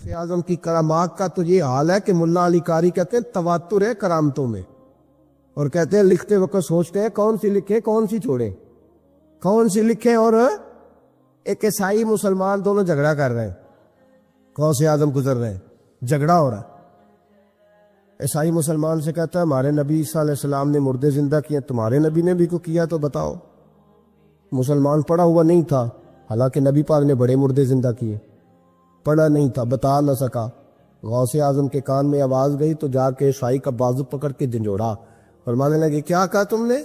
اعظم کی کرامات کا تو یہ حال ہے کہ ملا علی قاری کہتے ہیں تواتر ہے کرامتوں میں، اور کہتے ہیں لکھتے وقت سوچتے ہیں کون سی لکھے کون سی چھوڑے، کون سی لکھے، اور ایک عیسائی مسلمان دونوں جھگڑا کر رہے ہیں، کون سے اعظم گزر رہے ہیں، جھگڑا ہو رہا ہے۔ عیسائی مسلمان سے کہتا ہے ہمارے نبی عیسیٰ علیہ السلام نے مردے زندہ کیے، تمہارے نبی نے بھی کو کیا تو بتاؤ۔ مسلمان پڑھا ہوا نہیں تھا، حالانکہ نبی پاک نے بڑے مردے زندہ کیے، پڑھا نہیں تھا، بتا نہ سکا۔ غوث اعظم کے کان میں آواز گئی تو جا کے عیسائی کا بازو پکڑ کے جھنجھوڑا، فرمانے لگے کیا کہا تم نے؟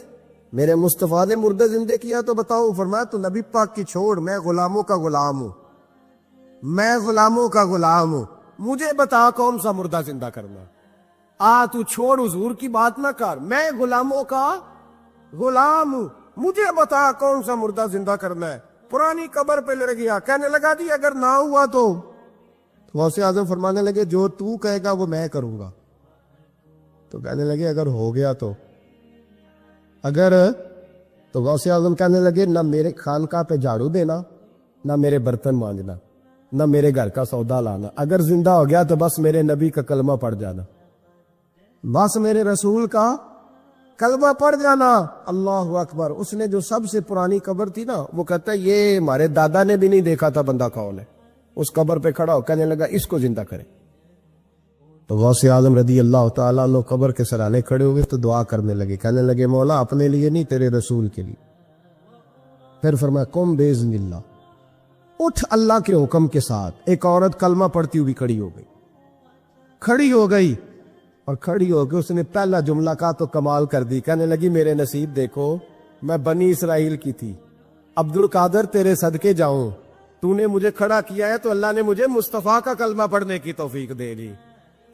میرے مصطفیٰ نے مردے زندہ کیا تو بتاؤ۔ فرمایا تو نبی پاک کی چھوڑ، میں غلاموں کا غلام ہوں، میں غلاموں کا غلام ہوں، مجھے بتا کون سا مردہ زندہ کرنا۔ تو چھوڑ حضور کی بات نہ کر، میں غلاموں کا غلام ہوں، مجھے بتا کون سا مردہ زندہ کرنا ہے۔ پرانی قبر پہ لڑ گیا، کہنے لگا جی اگر نہ ہوا تو غوث اعظم فرمانے لگے جو تو کہے گا وہ میں کروں گا۔ تو کہنے لگے اگر ہو گیا تو تو غوث اعظم کہنے لگے نہ میرے خانقاہ پہ جھاڑو دینا، نہ میرے برتن مانجنا، نہ میرے گھر کا سودا لانا، اگر زندہ ہو گیا تو بس میرے نبی کا کلمہ پڑھ جانا، بس میرے رسول کا کلمہ پڑھ جانا۔ اللہ اکبر۔ اس نے جو سب سے پرانی قبر تھی نا، وہ کہتا ہے یہ ہمارے دادا نے بھی نہیں دیکھا تھا بندہ کون ہے، اس قبر پہ کھڑا ہو کہنے لگا اس کو زندہ کرے۔ تو غوث اعظم رضی اللہ تعالیٰ عنہ قبر کے سرانے کھڑے ہوئے تو دعا کرنے لگے، کہنے لگے مولا اپنے لیے نہیں تیرے رسول کے لیے۔ پھر فرمایا قم باذن اللہ، اٹھ اللہ کے حکم کے ساتھ۔ ایک عورت کلمہ پڑھتی ہوئی کھڑی ہو گئی، اور کھڑی ہو کے اس نے پہلا جملہ کہا تو کمال کر دی، کہنے لگی میرے نصیب دیکھو، میں بنی اسرائیل کی تھی، عبد القادر تیرے صدقے جاؤں، تو نے مجھے کھڑا کیا ہے تو اللہ نے مجھے مصطفیٰ کا کلمہ پڑھنے کی توفیق دے دی،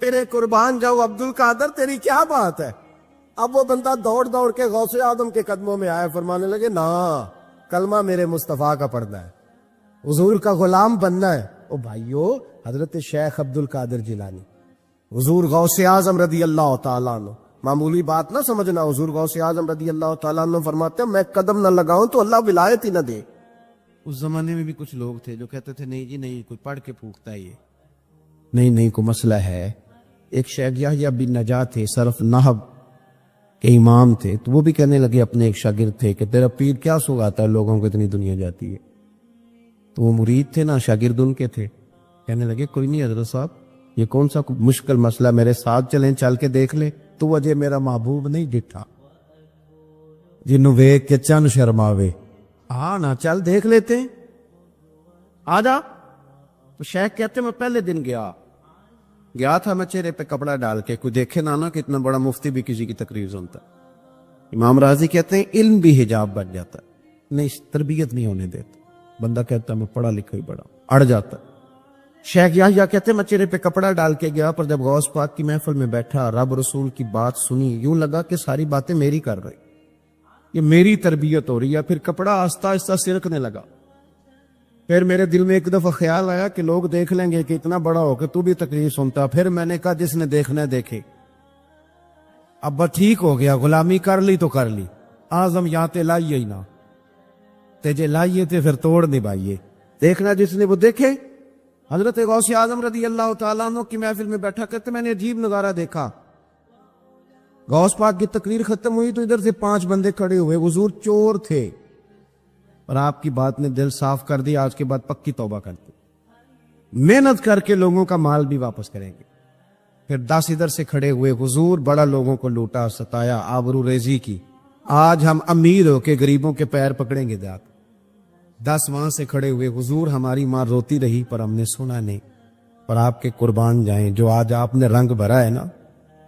تیرے قربان جاؤ عبد القادر، تیری کیا بات ہے۔ اب وہ بندہ دوڑ دوڑ کے غوث اعظم کے قدموں میں آئے، فرمانے لگے نا کلمہ میرے مصطفیٰ کا پڑھنا ہے، حضور کا غلام بننا ہے۔ او بھائیو، حضرت شیخ عبد القادر جیلانی، حضور غوث اعظم رضی اللہ تعالیٰ عنہ، معمولی بات نہ سمجھنا، حضور غوث اعظم رضی اللہ تعالیٰ عنہ فرماتے ہیں میں قدم نہ لگاؤں تو اللہ ولایت ہی نہ دے۔ اس زمانے میں بھی کچھ لوگ تھے جو کہتے تھے نہیں جی نہیں، کوئی پڑھ کے پھونکتا ہے، یہ نہیں کوئی مسئلہ ہے۔ ایک شیخ یحییٰ بن نجاہ تھے، صرف نحو کے امام تھے، تو وہ بھی کہنے لگے اپنے ایک شاگرد تھے کہ تیرا پیر کیا سگاتا ہے لوگوں کو اتنی دنیا جاتی ہے۔ تو وہ مرید تھے نا، شاگرد ان کے تھے، کہنے لگے کوئی نہیں حضرت صاحب، یہ کون سا مشکل مسئلہ، میرے ساتھ چلیں، چل کے دیکھ لیں۔ تو وجہ میرا محبوب نہیں ڈٹھا جنوں ویک کے چن شرماوے، نا چل دیکھ لیتے ہیں، آ جا۔ تو شیخ کہتے میں پہلے دن گیا تھا میں چہرے پہ کپڑا ڈال کے، کوئی دیکھے نہ کہ اتنا بڑا مفتی بھی کسی کی تقریر سنتا۔ امام راضی کہتے ہیں علم بھی حجاب بن جاتا ہے، نہیں تربیت نہیں ہونے دیتا، بندہ کہتا ہے میں پڑھا لکھا ہی بڑا، اڑ جاتا ہے۔ شیخ یحییٰ کہتے ہیں میں چہرے پہ کپڑا ڈال کے گیا، پر جب غوث پاک کی محفل میں بیٹھا، رب رسول کی بات سنی، یوں لگا کہ ساری باتیں میری کر رہی، یہ میری تربیت ہو رہی ہے۔ پھر کپڑا آہستہ آہستہ سرکنے لگا۔ پھر میرے دل میں ایک دفعہ خیال آیا کہ لوگ دیکھ لیں گے کہ اتنا بڑا ہو کہ تو بھی تقریر سنتا۔ پھر میں نے کہا جس نے دیکھنا ہے دیکھے، اب بس ٹھیک ہو گیا، غلامی کر لی تو کر لی، اعظم یا تے لائیے ہی نہ، تے جے لائیے تے پھر توڑ نبھائیے، دیکھنا جس نے وہ دیکھے۔ حضرت غوث اعظم رضی اللہ تعالیٰ عنہ کی محفل میں بیٹھا کرتے میں نے عجیب نظارہ دیکھا۔ غوث پاک کی تقریر ختم ہوئی تو ادھر سے 5 بندے کھڑے ہوئے، حضور چور تھے اور آپ کی بات نے دل صاف کر دی، آج کے بعد پکی توبہ کرتے، محنت کر کے لوگوں کا مال بھی واپس کریں گے۔ پھر 10 ادھر سے کھڑے ہوئے، حضور بڑا لوگوں کو لوٹا ستایا، آبرو ریزی کی، آج ہم امیر ہو کے غریبوں کے پیر پکڑیں گے جا کے۔ 10 وہاں سے کھڑے ہوئے، حضور ہماری ماں روتی رہی پر ہم نے سنا نہیں، پر آپ کے قربان جائیں، جو آج آپ نے رنگ بھرا ہے نا،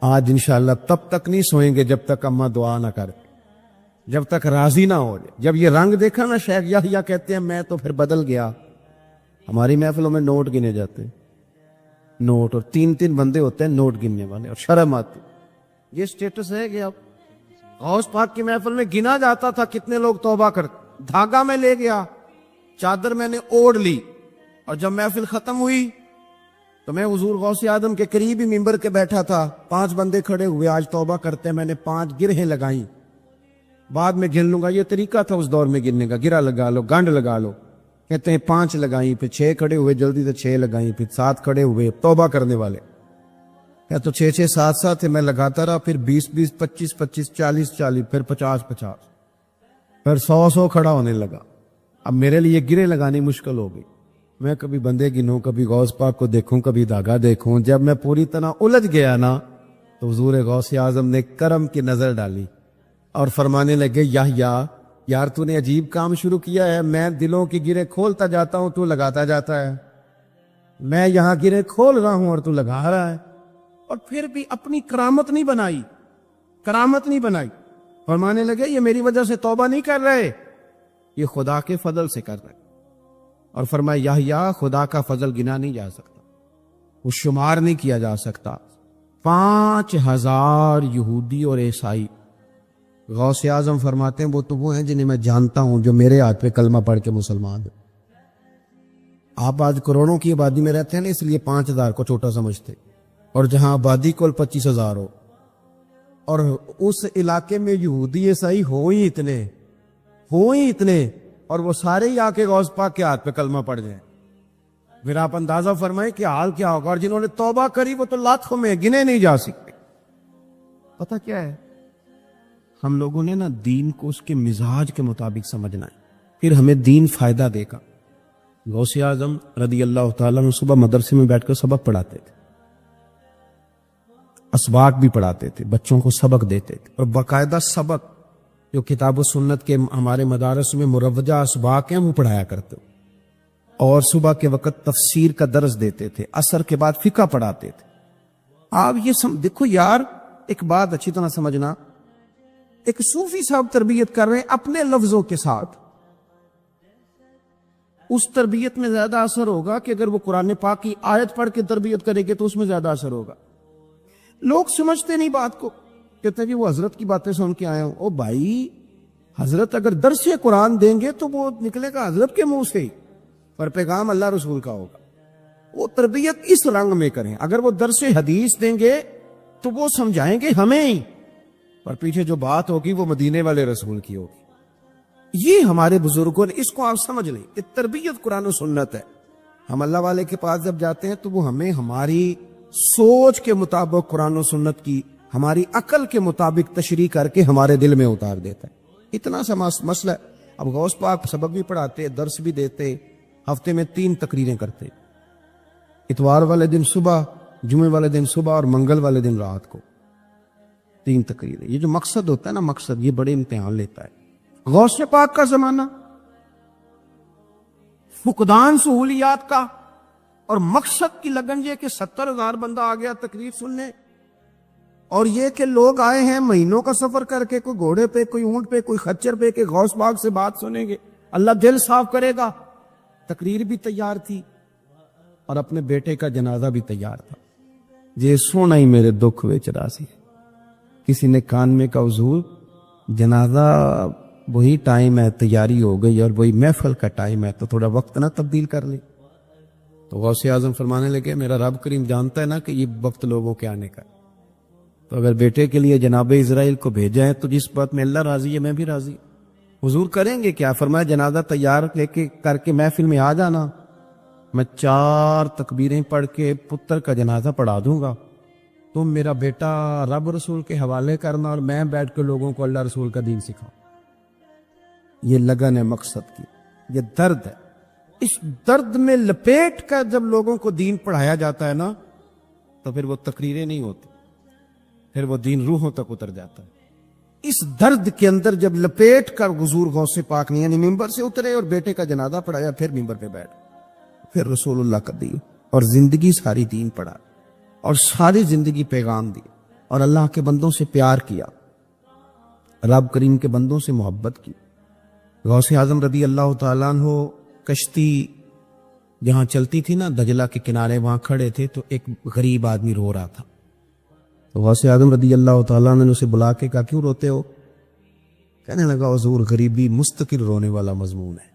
آج انشاءاللہ تب تک نہیں سوئیں گے جب تک اماں دعا نہ کرے، جب تک راضی نہ ہو جائے۔ جب یہ رنگ دیکھا نا، شیخ یحییٰ کہتے ہیں میں تو پھر بدل گیا۔ ہماری محفلوں میں نوٹ گنے جاتے ہیں، نوٹ، اور 3 بندے ہوتے ہیں نوٹ گننے والے، اور شرم آتی۔ یہ سٹیٹس ہے کہ اب غوث پاک کی محفل میں گنا جاتا تھا کتنے لوگ توبہ کرتے، دھاگا میں لے گیا، چادر میں نے اوڑھ لی، اور جب محفل ختم ہوئی تو میں حضور غوث اعظم کے قریب ہی ممبر کے بیٹھا تھا، 5 بندے کھڑے ہوئے، آج توبہ کرتے ہیں، میں نے 5 گرہیں لگائیں، بعد میں گن لوں گا، یہ طریقہ تھا اس دور میں گننے کا، گرہ لگا لو، گانڈ لگا لو۔ کہتے ہیں 5 لگائیں، پھر 6 کھڑے ہوئے، جلدی سے 6 لگائیں، پھر 7 کھڑے ہوئے، توبہ کرنے والے. یا تو 6 7 میں لگاتا رہا، پھر 20 25 40 پھر 50 پھر 100 کھڑا ہونے لگا. اب میرے لیے گرے لگانی مشکل ہو گئی. میں کبھی بندے گنوں، کبھی غوث پاک کو دیکھوں، کبھی دھاگا دیکھوں. جب میں پوری طرح الجھ گیا نا تو حضور غوث اعظم نے کرم کی نظر ڈالی اور فرمانے لگے، یار تو نے عجیب کام شروع کیا ہے. میں دلوں کی گرے کھولتا جاتا ہوں، تو لگاتا جاتا ہے. میں یہاں گرے کھول رہا ہوں اور تو لگا رہا ہے. اور پھر بھی اپنی کرامت نہیں بنائی. فرمانے لگے یہ میری وجہ سے توبہ نہیں کر رہے، یہ خدا کے فضل سے کر رہے. اور فرمایا یا خدا کا فضل گنا نہیں جا سکتا، وہ شمار نہیں کیا جا سکتا. 5000 یہودی اور عیسائی. غوث اعظم فرماتے ہیں وہ ہیں جنہیں میں جانتا ہوں جو میرے ہاتھ پہ کلمہ پڑھ کے مسلمان ہیں. آپ آج کروڑوں کی آبادی میں رہتے ہیں نا، اس لیے 5000 کو چھوٹا سمجھتے، اور جہاں آبادی کل 25,000 ہو، اور اس علاقے میں یہودی عیسائی ہو ہی اتنے اور وہ سارے ہی آ کے غوث پاک کے ہاتھ پہ کلمہ پڑھ جائیں. پھر آپ اندازہ فرمائیں کہ حال کیا ہوگا. اور جنہوں نے توبہ کری وہ تو لاکھوں میں، گنے نہیں جا سکتے. پتہ کیا ہے، ہم لوگوں نے نا دین کو اس کے مزاج کے مطابق سمجھنا ہے، پھر ہمیں دین فائدہ دے گا. غوث اعظم رضی اللہ تعالیٰ عنہ صبح مدرسے میں بیٹھ کر سبق پڑھاتے تھے، اسباق بھی پڑھاتے تھے، بچوں کو سبق دیتے تھے، اور باقاعدہ سبق جو کتاب و سنت کے ہمارے مدارس میں مروجہ اسباق ہیں وہ پڑھایا کرتے. اور صبح کے وقت تفسیر کا درس دیتے تھے، عصر کے بعد فقہ پڑھاتے تھے. آپ یہ دیکھو یار، ایک بات اچھی طرح سمجھنا، ایک صوفی صاحب تربیت کر رہے ہیں اپنے لفظوں کے ساتھ، اس تربیت میں زیادہ اثر ہوگا کہ اگر وہ قرآن پاک کی آیت پڑھ کے تربیت کرے گے تو اس میں زیادہ اثر ہوگا. لوگ سمجھتے نہیں بات کو، کہتے ہیں کہ وہ حضرت کی باتیں سن کے آئے ہوں. او بھائی، حضرت اگر درس قرآن دیں گے تو وہ نکلے گا حضرت کے منہ سے ہی، پر پیغام اللہ رسول کا ہوگا. وہ تربیت اس رنگ میں کریں. اگر وہ درس حدیث دیں گے تو وہ سمجھائیں گے ہمیں ہی، پر پیچھے جو بات ہوگی وہ مدینے والے رسول کی ہوگی. یہ ہمارے بزرگوں نے، اس کو آپ سمجھ لیں، یہ تربیت قرآن و سنت ہے. ہم اللہ والے کے پاس جب جاتے ہیں تو وہ ہمیں ہماری سوچ کے مطابق قرآن و سنت کی، ہماری عقل کے مطابق تشریح کر کے ہمارے دل میں اتار دیتا ہے. اتنا سا مسئلہ ہے. اب غوث پاک سبق بھی پڑھاتے، درس بھی دیتے، ہفتے میں 3 تقریریں کرتے، اتوار والے دن صبح، جمعے والے دن صبح اور منگل والے دن رات کو 3 تقریریں. یہ جو مقصد ہوتا ہے نا، مقصد یہ بڑے امتحان لیتا ہے. غوث پاک کا زمانہ، فقدان سہولیات کا، اور مقصد کی لگن یہ کہ 70,000 بندہ آ گیا تقریر سننے، اور یہ کہ لوگ آئے ہیں مہینوں کا سفر کر کے، کوئی گھوڑے پہ، کوئی اونٹ پہ، کوئی خچر پہ، کہ غوث پاک سے بات سنیں گے، اللہ دل صاف کرے گا. تقریر بھی تیار تھی اور اپنے بیٹے کا جنازہ بھی تیار تھا. یہ سونا ہی میرے دکھ وچ راسی. کسی نے کان میں کہا حضور جنازہ وہی ٹائم ہے، تیاری ہو گئی، اور وہی محفل کا ٹائم ہے، تو تھوڑا وقت نہ تبدیل کر لیں. تو غوث اعظم فرمانے لگے میرا رب کریم جانتا ہے نا کہ یہ وقت لوگوں کے آنے کا، تو اگر بیٹے کے لیے جناب اسرائیل کو بھیجا ہے تو جس بات میں اللہ راضی ہے میں بھی راضی. حضور کریں گے کیا؟ فرمایا جنازہ تیار لے کے کر کے محفل میں آ جانا، میں 4 تکبیریں پڑھ کے پتر کا جنازہ پڑھا دوں گا، تم میرا بیٹا رب رسول کے حوالے کرنا، اور میں بیٹھ کے لوگوں کو اللہ رسول کا دین سکھاؤں. یہ لگن ہے مقصد کی، یہ درد ہے. اس درد میں لپیٹ کر جب لوگوں کو دین پڑھایا جاتا ہے نا تو پھر وہ تقریریں نہیں ہوتی، پھر وہ دین روحوں تک اتر جاتا ہے. اس درد کے اندر جب لپیٹ کر حضور غوث پاک نے یعنی ممبر سے اترے اور بیٹے کا جنازہ پڑھایا، پھر ممبر پہ بیٹھ، پھر رسول اللہ کا دین اور زندگی ساری دین پڑھا، اور ساری زندگی پیغام دی، اور اللہ کے بندوں سے پیار کیا، رب کریم کے بندوں سے محبت کی. غوث اعظم رضی اللہ تعالیٰ عنہ کشتی جہاں چلتی تھی نا دجلہ کے کنارے، وہاں کھڑے تھے تو ایک غریب آدمی رو رہا تھا. تو غوث اعظم رضی اللہ تعالیٰ عنہ نے اسے بلا کے کہا کیوں روتے ہو؟ کہنے لگا حضور غریبی مستقل رونے والا مضمون ہے،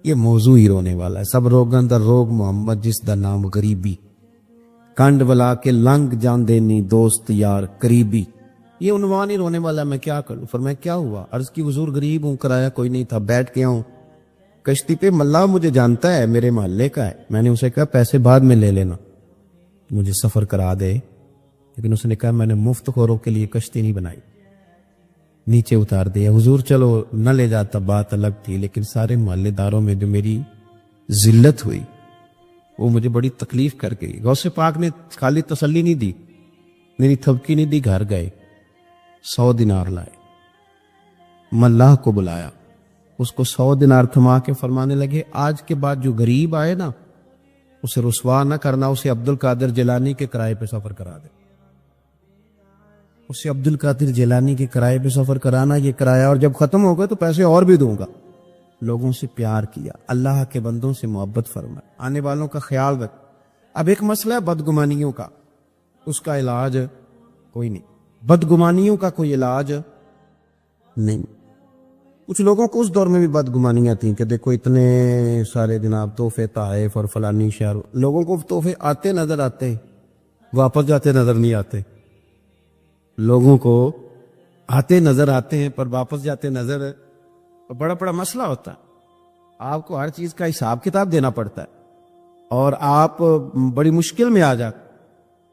یہ موضوع ہی رونے والا ہے. سب روگن دا روگ محمد جس دا نام غریبی، کنڈ بلا کے لنگ جان دینی دوست یار قریبی، یہ عنوان ہی رونے والا. میں کیا کروں؟ فرمایا کیا ہوا؟ عرض کی حضور غریب ہوں، کرایہ کوئی نہیں تھا، بیٹھ کے آؤں، کشتی پہ ملا مجھے جانتا ہے، میرے محلے کا ہے. میں نے اسے کہا پیسے بعد میں لے لینا، مجھے سفر کرا دے. لیکن اس نے کہا میں نے مفت خوروں کے لیے کشتی نہیں بنائی. نیچے اتار دیا. حضور چلو نہ لے جاتا بات الگ تھی، لیکن سارے محلے داروں میں جو میری ذلت ہوئی وہ مجھے بڑی تکلیف کر گئی. غوث پاک نے خالی تسلی نہیں دی، میری تھپکی نہیں دی، گھر گئے 100 دینار لائے، ملاح کو بلایا، اس کو 100 دینار تھما کے فرمانے لگے آج کے بعد جو غریب آئے نا اسے رسوا نہ کرنا، اسے عبد القادر جیلانی کے کرائے پہ سفر کرا دے. اسے عبد القادر جیلانی کے کرائے پہ سفر کرانا، یہ کرایہ، اور جب ختم ہوگا تو پیسے اور بھی دوں گا. لوگوں سے پیار کیا، اللہ کے بندوں سے محبت فرمایا، آنے والوں کا خیال رکھ. اب ایک مسئلہ ہے بدگمانیوں کا، اس کا علاج کوئی نہیں، بدگمانیوں کا کوئی علاج نہیں. کچھ لوگوں کو اس دور میں بھی بدگمانیاں تھیں کہ دیکھو اتنے سارے جناب تحفے تحائف اور فلانی شہر، لوگوں کو تحفے آتے نظر آتے، واپس جاتے نظر نہیں آتے. لوگوں کو آتے نظر آتے ہیں پر واپس جاتے نظر، بڑا بڑا مسئلہ ہوتا ہے. آپ کو ہر چیز کا حساب کتاب دینا پڑتا ہے اور آپ بڑی مشکل میں آ جاتے.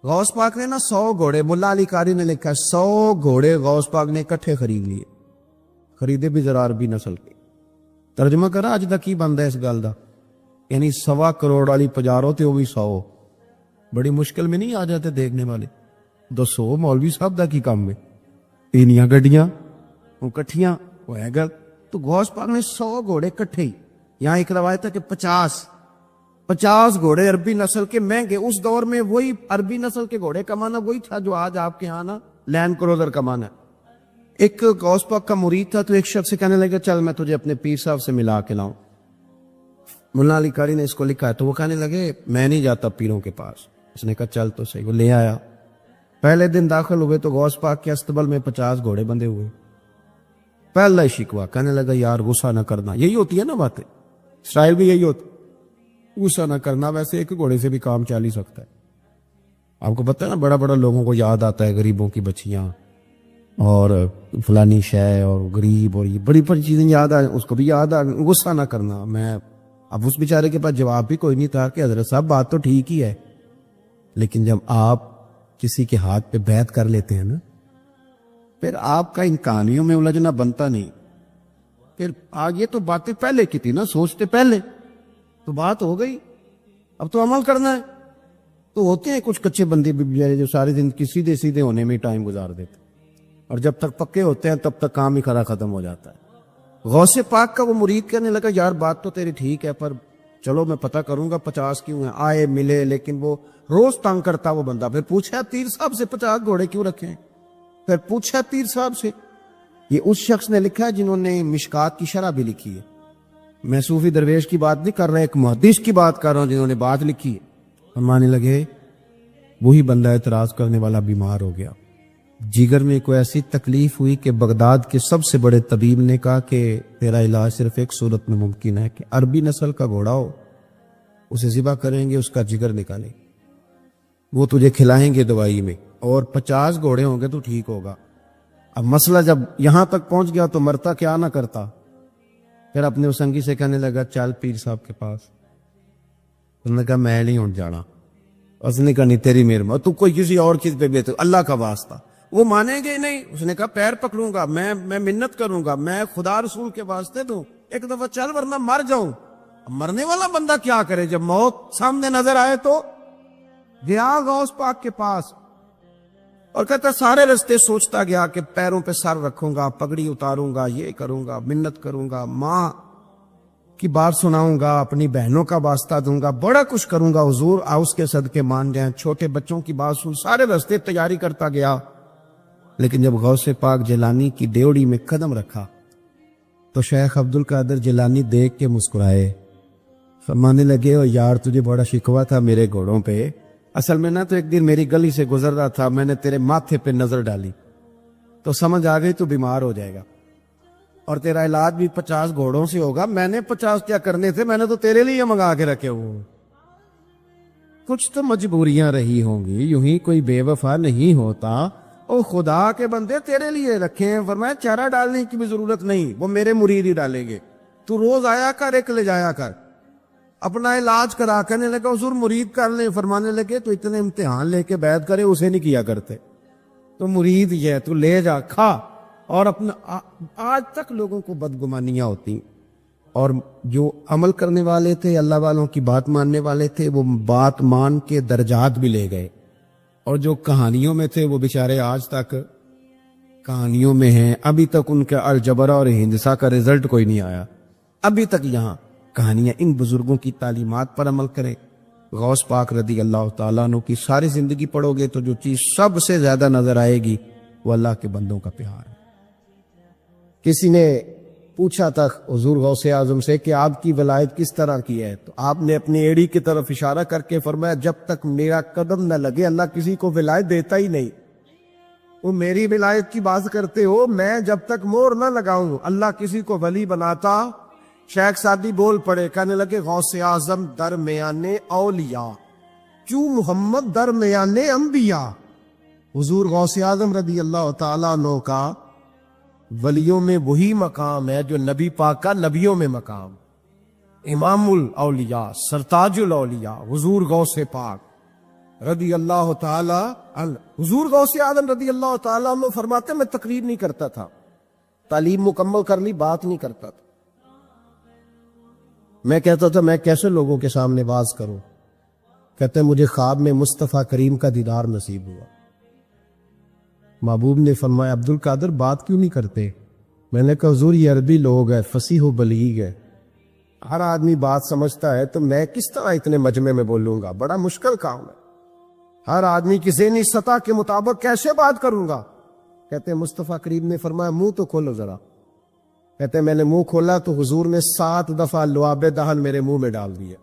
غوث پاک نے نا 100 گھوڑے، ملا علی قاری نے لکھا 100 گھوڑے غوث پاک نے اکٹھے خرید لیے، خریدے بھی ذرا عربی نسل کے. ترجمہ کرا اج تک کی بنتا ہے اس گل دا، یعنی 1.25 کروڑ والی پجارو تے وہ بھی 100. بڑی مشکل میں نہیں آ جاتے دیکھنے والے. 200 مولوی صاحب دا کی کام میں تینیاں گڈیاں وہ کٹھیاں وہ ہے گل. تو غوث پاک نے 100 گھوڑے کٹھے ہی. یہاں ایک روایت ہے کہ 50 گھوڑے عربی نسل کے مہنگے. اس دور میں وہی عربی نسل کے گھوڑے کمانا وہی تھا جو آج آپ کے ہاں نا لینڈ کروزر کمانا. ایک غوث پاک کا مرید تھا تو ایک شخص سے کہنے لگا چل میں تجھے اپنے پیر صاحب سے ملا کے لاؤں. ملا علی قاری نے اس کو لکھا ہے تو وہ کہنے لگے میں نہیں جاتا پیروں کے پاس. اس نے کہا چل تو صحیح. وہ لے آیا. پہلے دن داخل ہوئے تو غوث پاک کے استبل میں 50 گھوڑے بندھے ہوئے. پہلا ہی شکوا، کہنے لگا یار غصہ نہ کرنا. یہی ہوتی ہے نا باتیں، اسٹائل بھی یہی ہوتی، غصہ نہ کرنا. ویسے ایک گھوڑے سے بھی کام چل ہی سکتا ہے. آپ کو پتہ ہے نا بڑا بڑا لوگوں کو یاد آتا ہے غریبوں کی بچیاں اور فلانی شے اور غریب اور یہ بڑی بڑی چیزیں یاد آ، اس کو بھی یاد آ. غصہ نہ کرنا. میں اب اس بیچارے کے پاس جواب بھی کوئی نہیں تھا کہ حضرت صاحب بات تو ٹھیک ہی ہے، لیکن جب آپ کسی کے ہاتھ پہ بیعت کر لیتے ہیں نا پھر آپ کا ان کہانیوں میں الجھنا بنتا نہیں. پھر یہ تو باتیں پہلے کی تھی نا، سوچتے پہلے تو بات ہو گئی، اب تو عمل کرنا ہے. تو ہوتے ہیں کچھ کچے بندے بھی جو سارے دن کی سیدھے سیدھے ہونے میں ٹائم گزار دیتے، اور جب تک پکے ہوتے ہیں تب تک کام ہی کھڑا ختم ہو جاتا ہے. غوث پاک کا وہ مرید کہنے لگا یار بات تو تیری ٹھیک ہے پر چلو میں پتہ کروں گا 50 کیوں ہیں. آئے ملے، لیکن وہ روز تنگ کرتا وہ بندہ. پھر پوچھا پیر صاحب سے 50 گھوڑے کیوں رکھے ہیں؟ پھر پوچھا پیر صاحب سے. یہ اس شخص نے لکھا ہے جنہوں نے مشکات کی شرح بھی لکھی ہے. میں صوفی درویش کی بات نہیں کر رہا، ایک محدث کی بات کر رہا ہوں جنہوں نے بات لکھی ہے. فرمانے لگے وہی بندہ اعتراض کرنے والا بیمار ہو گیا، جگر میں کوئی ایسی تکلیف ہوئی کہ بغداد کے سب سے بڑے طبیب نے کہا کہ تیرا علاج صرف ایک صورت میں ممکن ہے کہ عربی نسل کا گھوڑا ہو، اسے ذبح کریں گے، اس کا جگر نکالیں، وہ تجھے کھلائیں گے دوائی میں، اور 50 گھوڑے ہوں گے تو ٹھیک ہوگا. اب مسئلہ جب یہاں تک پہنچ گیا تو مرتا کیا نہ کرتا. پھر اپنے اسنگی سے کہنے لگا چل پیر صاحب کے پاس. انہوں نے کہا میں نہیں اٹھ جانا. اس نے کہا نہیں تیری مہربانی، تو کوئی کسی اور چیز پہ بھی تو اللہ کا واسطہ. وہ مانیں گے نہیں. اس نے کہا پیر پکڑوں گا، میں منت کروں گا، میں خدا رسول کے واسطے دوں، ایک دفعہ چل ورنہ مر جاؤں. مرنے والا بندہ کیا کرے جب موت سامنے نظر آئے؟ تو گیا غوث پاک کے پاس اور کہتا سارے رستے سوچتا گیا کہ پیروں پہ سر رکھوں گا، پگڑی اتاروں گا، یہ کروں گا، منت کروں گا، ماں کی بات سناؤں گا، اپنی بہنوں کا واسطہ دوں گا، بڑا کچھ کروں گا، حضور آؤس کے صدقے مان جائیں، چھوٹے بچوں کی بات سن. سارے رستے تیاری کرتا گیا. لیکن جب غوث پاک جیلانی کی ڈیوڑی میں قدم رکھا تو شیخ عبد القادر جیلانی دیکھ کے مسکرائے. فرمانے لگے اور یار تجھے بڑا شکوہ تھا میرے گھوڑوں پہ. اصل میں نہ تو ایک دن میری گلی سے گزر رہا تھا، میں نے تیرے ماتھے پہ نظر ڈالی تو سمجھ آ گئی تو بیمار ہو جائے گا اور تیرا علاج بھی 50 گھوڑوں سے ہوگا. میں نے 50 کیا کرنے تھے، میں نے تو تیرے لیے منگا کے رکھے ہوئے. کچھ تو مجبوریاں رہی ہوں گی، یوں ہی کوئی بے وفا نہیں ہوتا. او خدا کے بندے تیرے لیے رکھے ہیں. فرمایا چارہ ڈالنے کی بھی ضرورت نہیں، وہ میرے مرید ہی ڈالیں گے. تو روز آیا کر، ایک لے جایا کر، اپنا علاج کرا کرنے لگا۔ حضور مرید کر لیں، فرمانے لگے تو اتنے امتحان لے کے بیعت کرے اسے نہیں کیا کرتے، تو مرید یہ ہے، تو لے جا کھا۔ اور اپنا آج تک لوگوں کو بدگمانیاں ہوتی، اور جو عمل کرنے والے تھے، اللہ والوں کی بات ماننے والے تھے، وہ بات مان کے درجات بھی لے گئے، اور جو کہانیوں میں تھے وہ بیچارے آج تک کہانیوں میں ہیں، ابھی تک ان کا الجبرا اور ہندسہ کا رزلٹ کوئی نہیں آیا، ابھی تک یہاں کہانیاں۔ ان بزرگوں کی تعلیمات پر عمل کریں۔ غوث پاک رضی اللہ تعالیٰ عنہ کی ساری زندگی پڑھو گے تو جو چیز سب سے زیادہ نظر آئے گی وہ اللہ کے بندوں کا پیار ہے۔ کسی نے پوچھا تھا حضور غوث اعظم سے کہ آپ کی ولایت کس طرح کی ہے، تو آپ نے اپنی ایڑی کی طرف اشارہ کر کے فرمایا جب تک میرا قدم نہ لگے اللہ کسی کو ولایت دیتا ہی نہیں۔ وہ میری ولایت کی بات کرتے ہو، میں جب تک مور نہ لگاؤں اللہ کسی کو ولی بناتا۔ شیخ سعدی بول پڑے، کہنے لگے غوث اعظم درمیان اولیاء کیوں محمد درمیان انبیاء۔ حضور غوث اعظم رضی اللہ تعالیٰ عنہ کا ولیوں میں وہی مقام ہے جو نبی پاک کا نبیوں میں مقام۔ امام الاولیاء، سرتاج الاولیاء حضور غوث پاک رضی اللہ تعالی عنہ۔ حضور غوث اعظم رضی اللہ تعالیٰ عنہ فرماتے میں تقریر نہیں کرتا تھا، تعلیم مکمل کر لی، بات نہیں کرتا تھا۔ میں کہتا تھا میں کیسے لوگوں کے سامنے واز کروں؟ کہتے مجھے خواب میں مصطفیٰ کریم کا دیدار نصیب ہوا۔ محبوب نے فرمایا عبد القادر بات کیوں نہیں کرتے؟ میں نے کہا حضور یہ عربی لوگ ہے، فصیح و بلیغ ہے، ہر آدمی بات سمجھتا ہے، تو میں کس طرح اتنے مجمع میں بولوں گا؟ بڑا مشکل کام ہے، ہر آدمی کی ذہنی سطح کے مطابق کیسے بات کروں گا؟ کہتے مصطفیٰ کریم نے فرمایا منہ تو کھولو ذرا۔ کہتے میں نے منہ کھولا تو حضور نے 7 دفعہ لعاب دہن میرے منہ میں ڈال دیا۔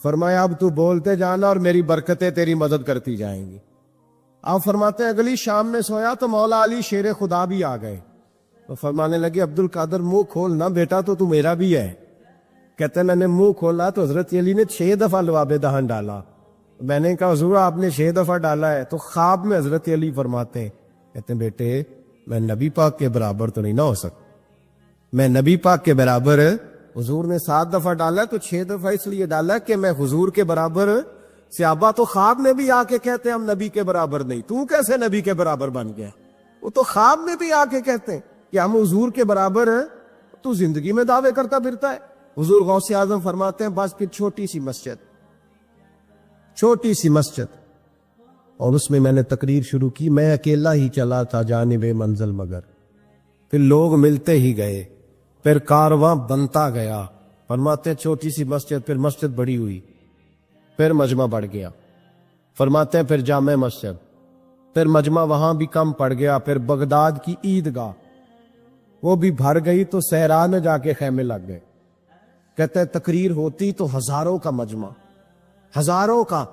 فرمایا اب تو بولتے جانا اور میری برکتیں تیری مدد کرتی جائیں گی۔ آپ فرماتے ہیں اگلی شام میں سویا تو مولا علی شیر خدا بھی آ گئے، تو فرمانے لگے عبد القادر منہ کھول نا بیٹا، تو میرا بھی ہے۔ کہتے میں نے منہ کھولا تو حضرت علی نے 6 دفعہ لعاب دہن ڈالا۔ میں نے کہا حضور آپ نے 6 دفعہ ڈالا ہے؟ تو خواب میں حضرت علی فرماتے ہیں، کہتے ہیں بیٹے میں نبی پاک کے برابر تو نہیں نہ ہو سکتا، میں نبی پاک کے برابر، حضور نے 7 دفعہ ڈالا تو 6 دفعہ اس لیے ڈالا کہ میں حضور کے برابر۔ صحابہ تو خواب میں بھی آ کے کہتے ہیں ہم نبی کے برابر نہیں، تو کیسے نبی کے برابر بن گیا؟ وہ تو خواب میں بھی آ کے کہتے ہیں کہ ہم حضور کے برابر ہیں، تو زندگی میں دعوے کرتا پھرتا ہے۔ حضور غوث اعظم فرماتے ہیں بس پھر چھوٹی سی مسجد، اور اس میں میں نے تقریر شروع کی، میں اکیلا ہی چلا تھا جانب منزل مگر، پھر لوگ ملتے ہی گئے، پھر کارواں بنتا گیا۔ فرماتے ہیں چھوٹی سی مسجد، پھر مسجد بڑی ہوئی، پھر مجمع بڑھ گیا۔ فرماتے ہیں پھر جامع مسجد، پھر مجمع وہاں بھی کم پڑ گیا، پھر بغداد کی عیدگاہ وہ بھی بھر گئی تو صحرا میں جا کے خیمے لگ گئے۔ کہتے ہیں تقریر ہوتی تو ہزاروں کا مجمع، ہزاروں کا۔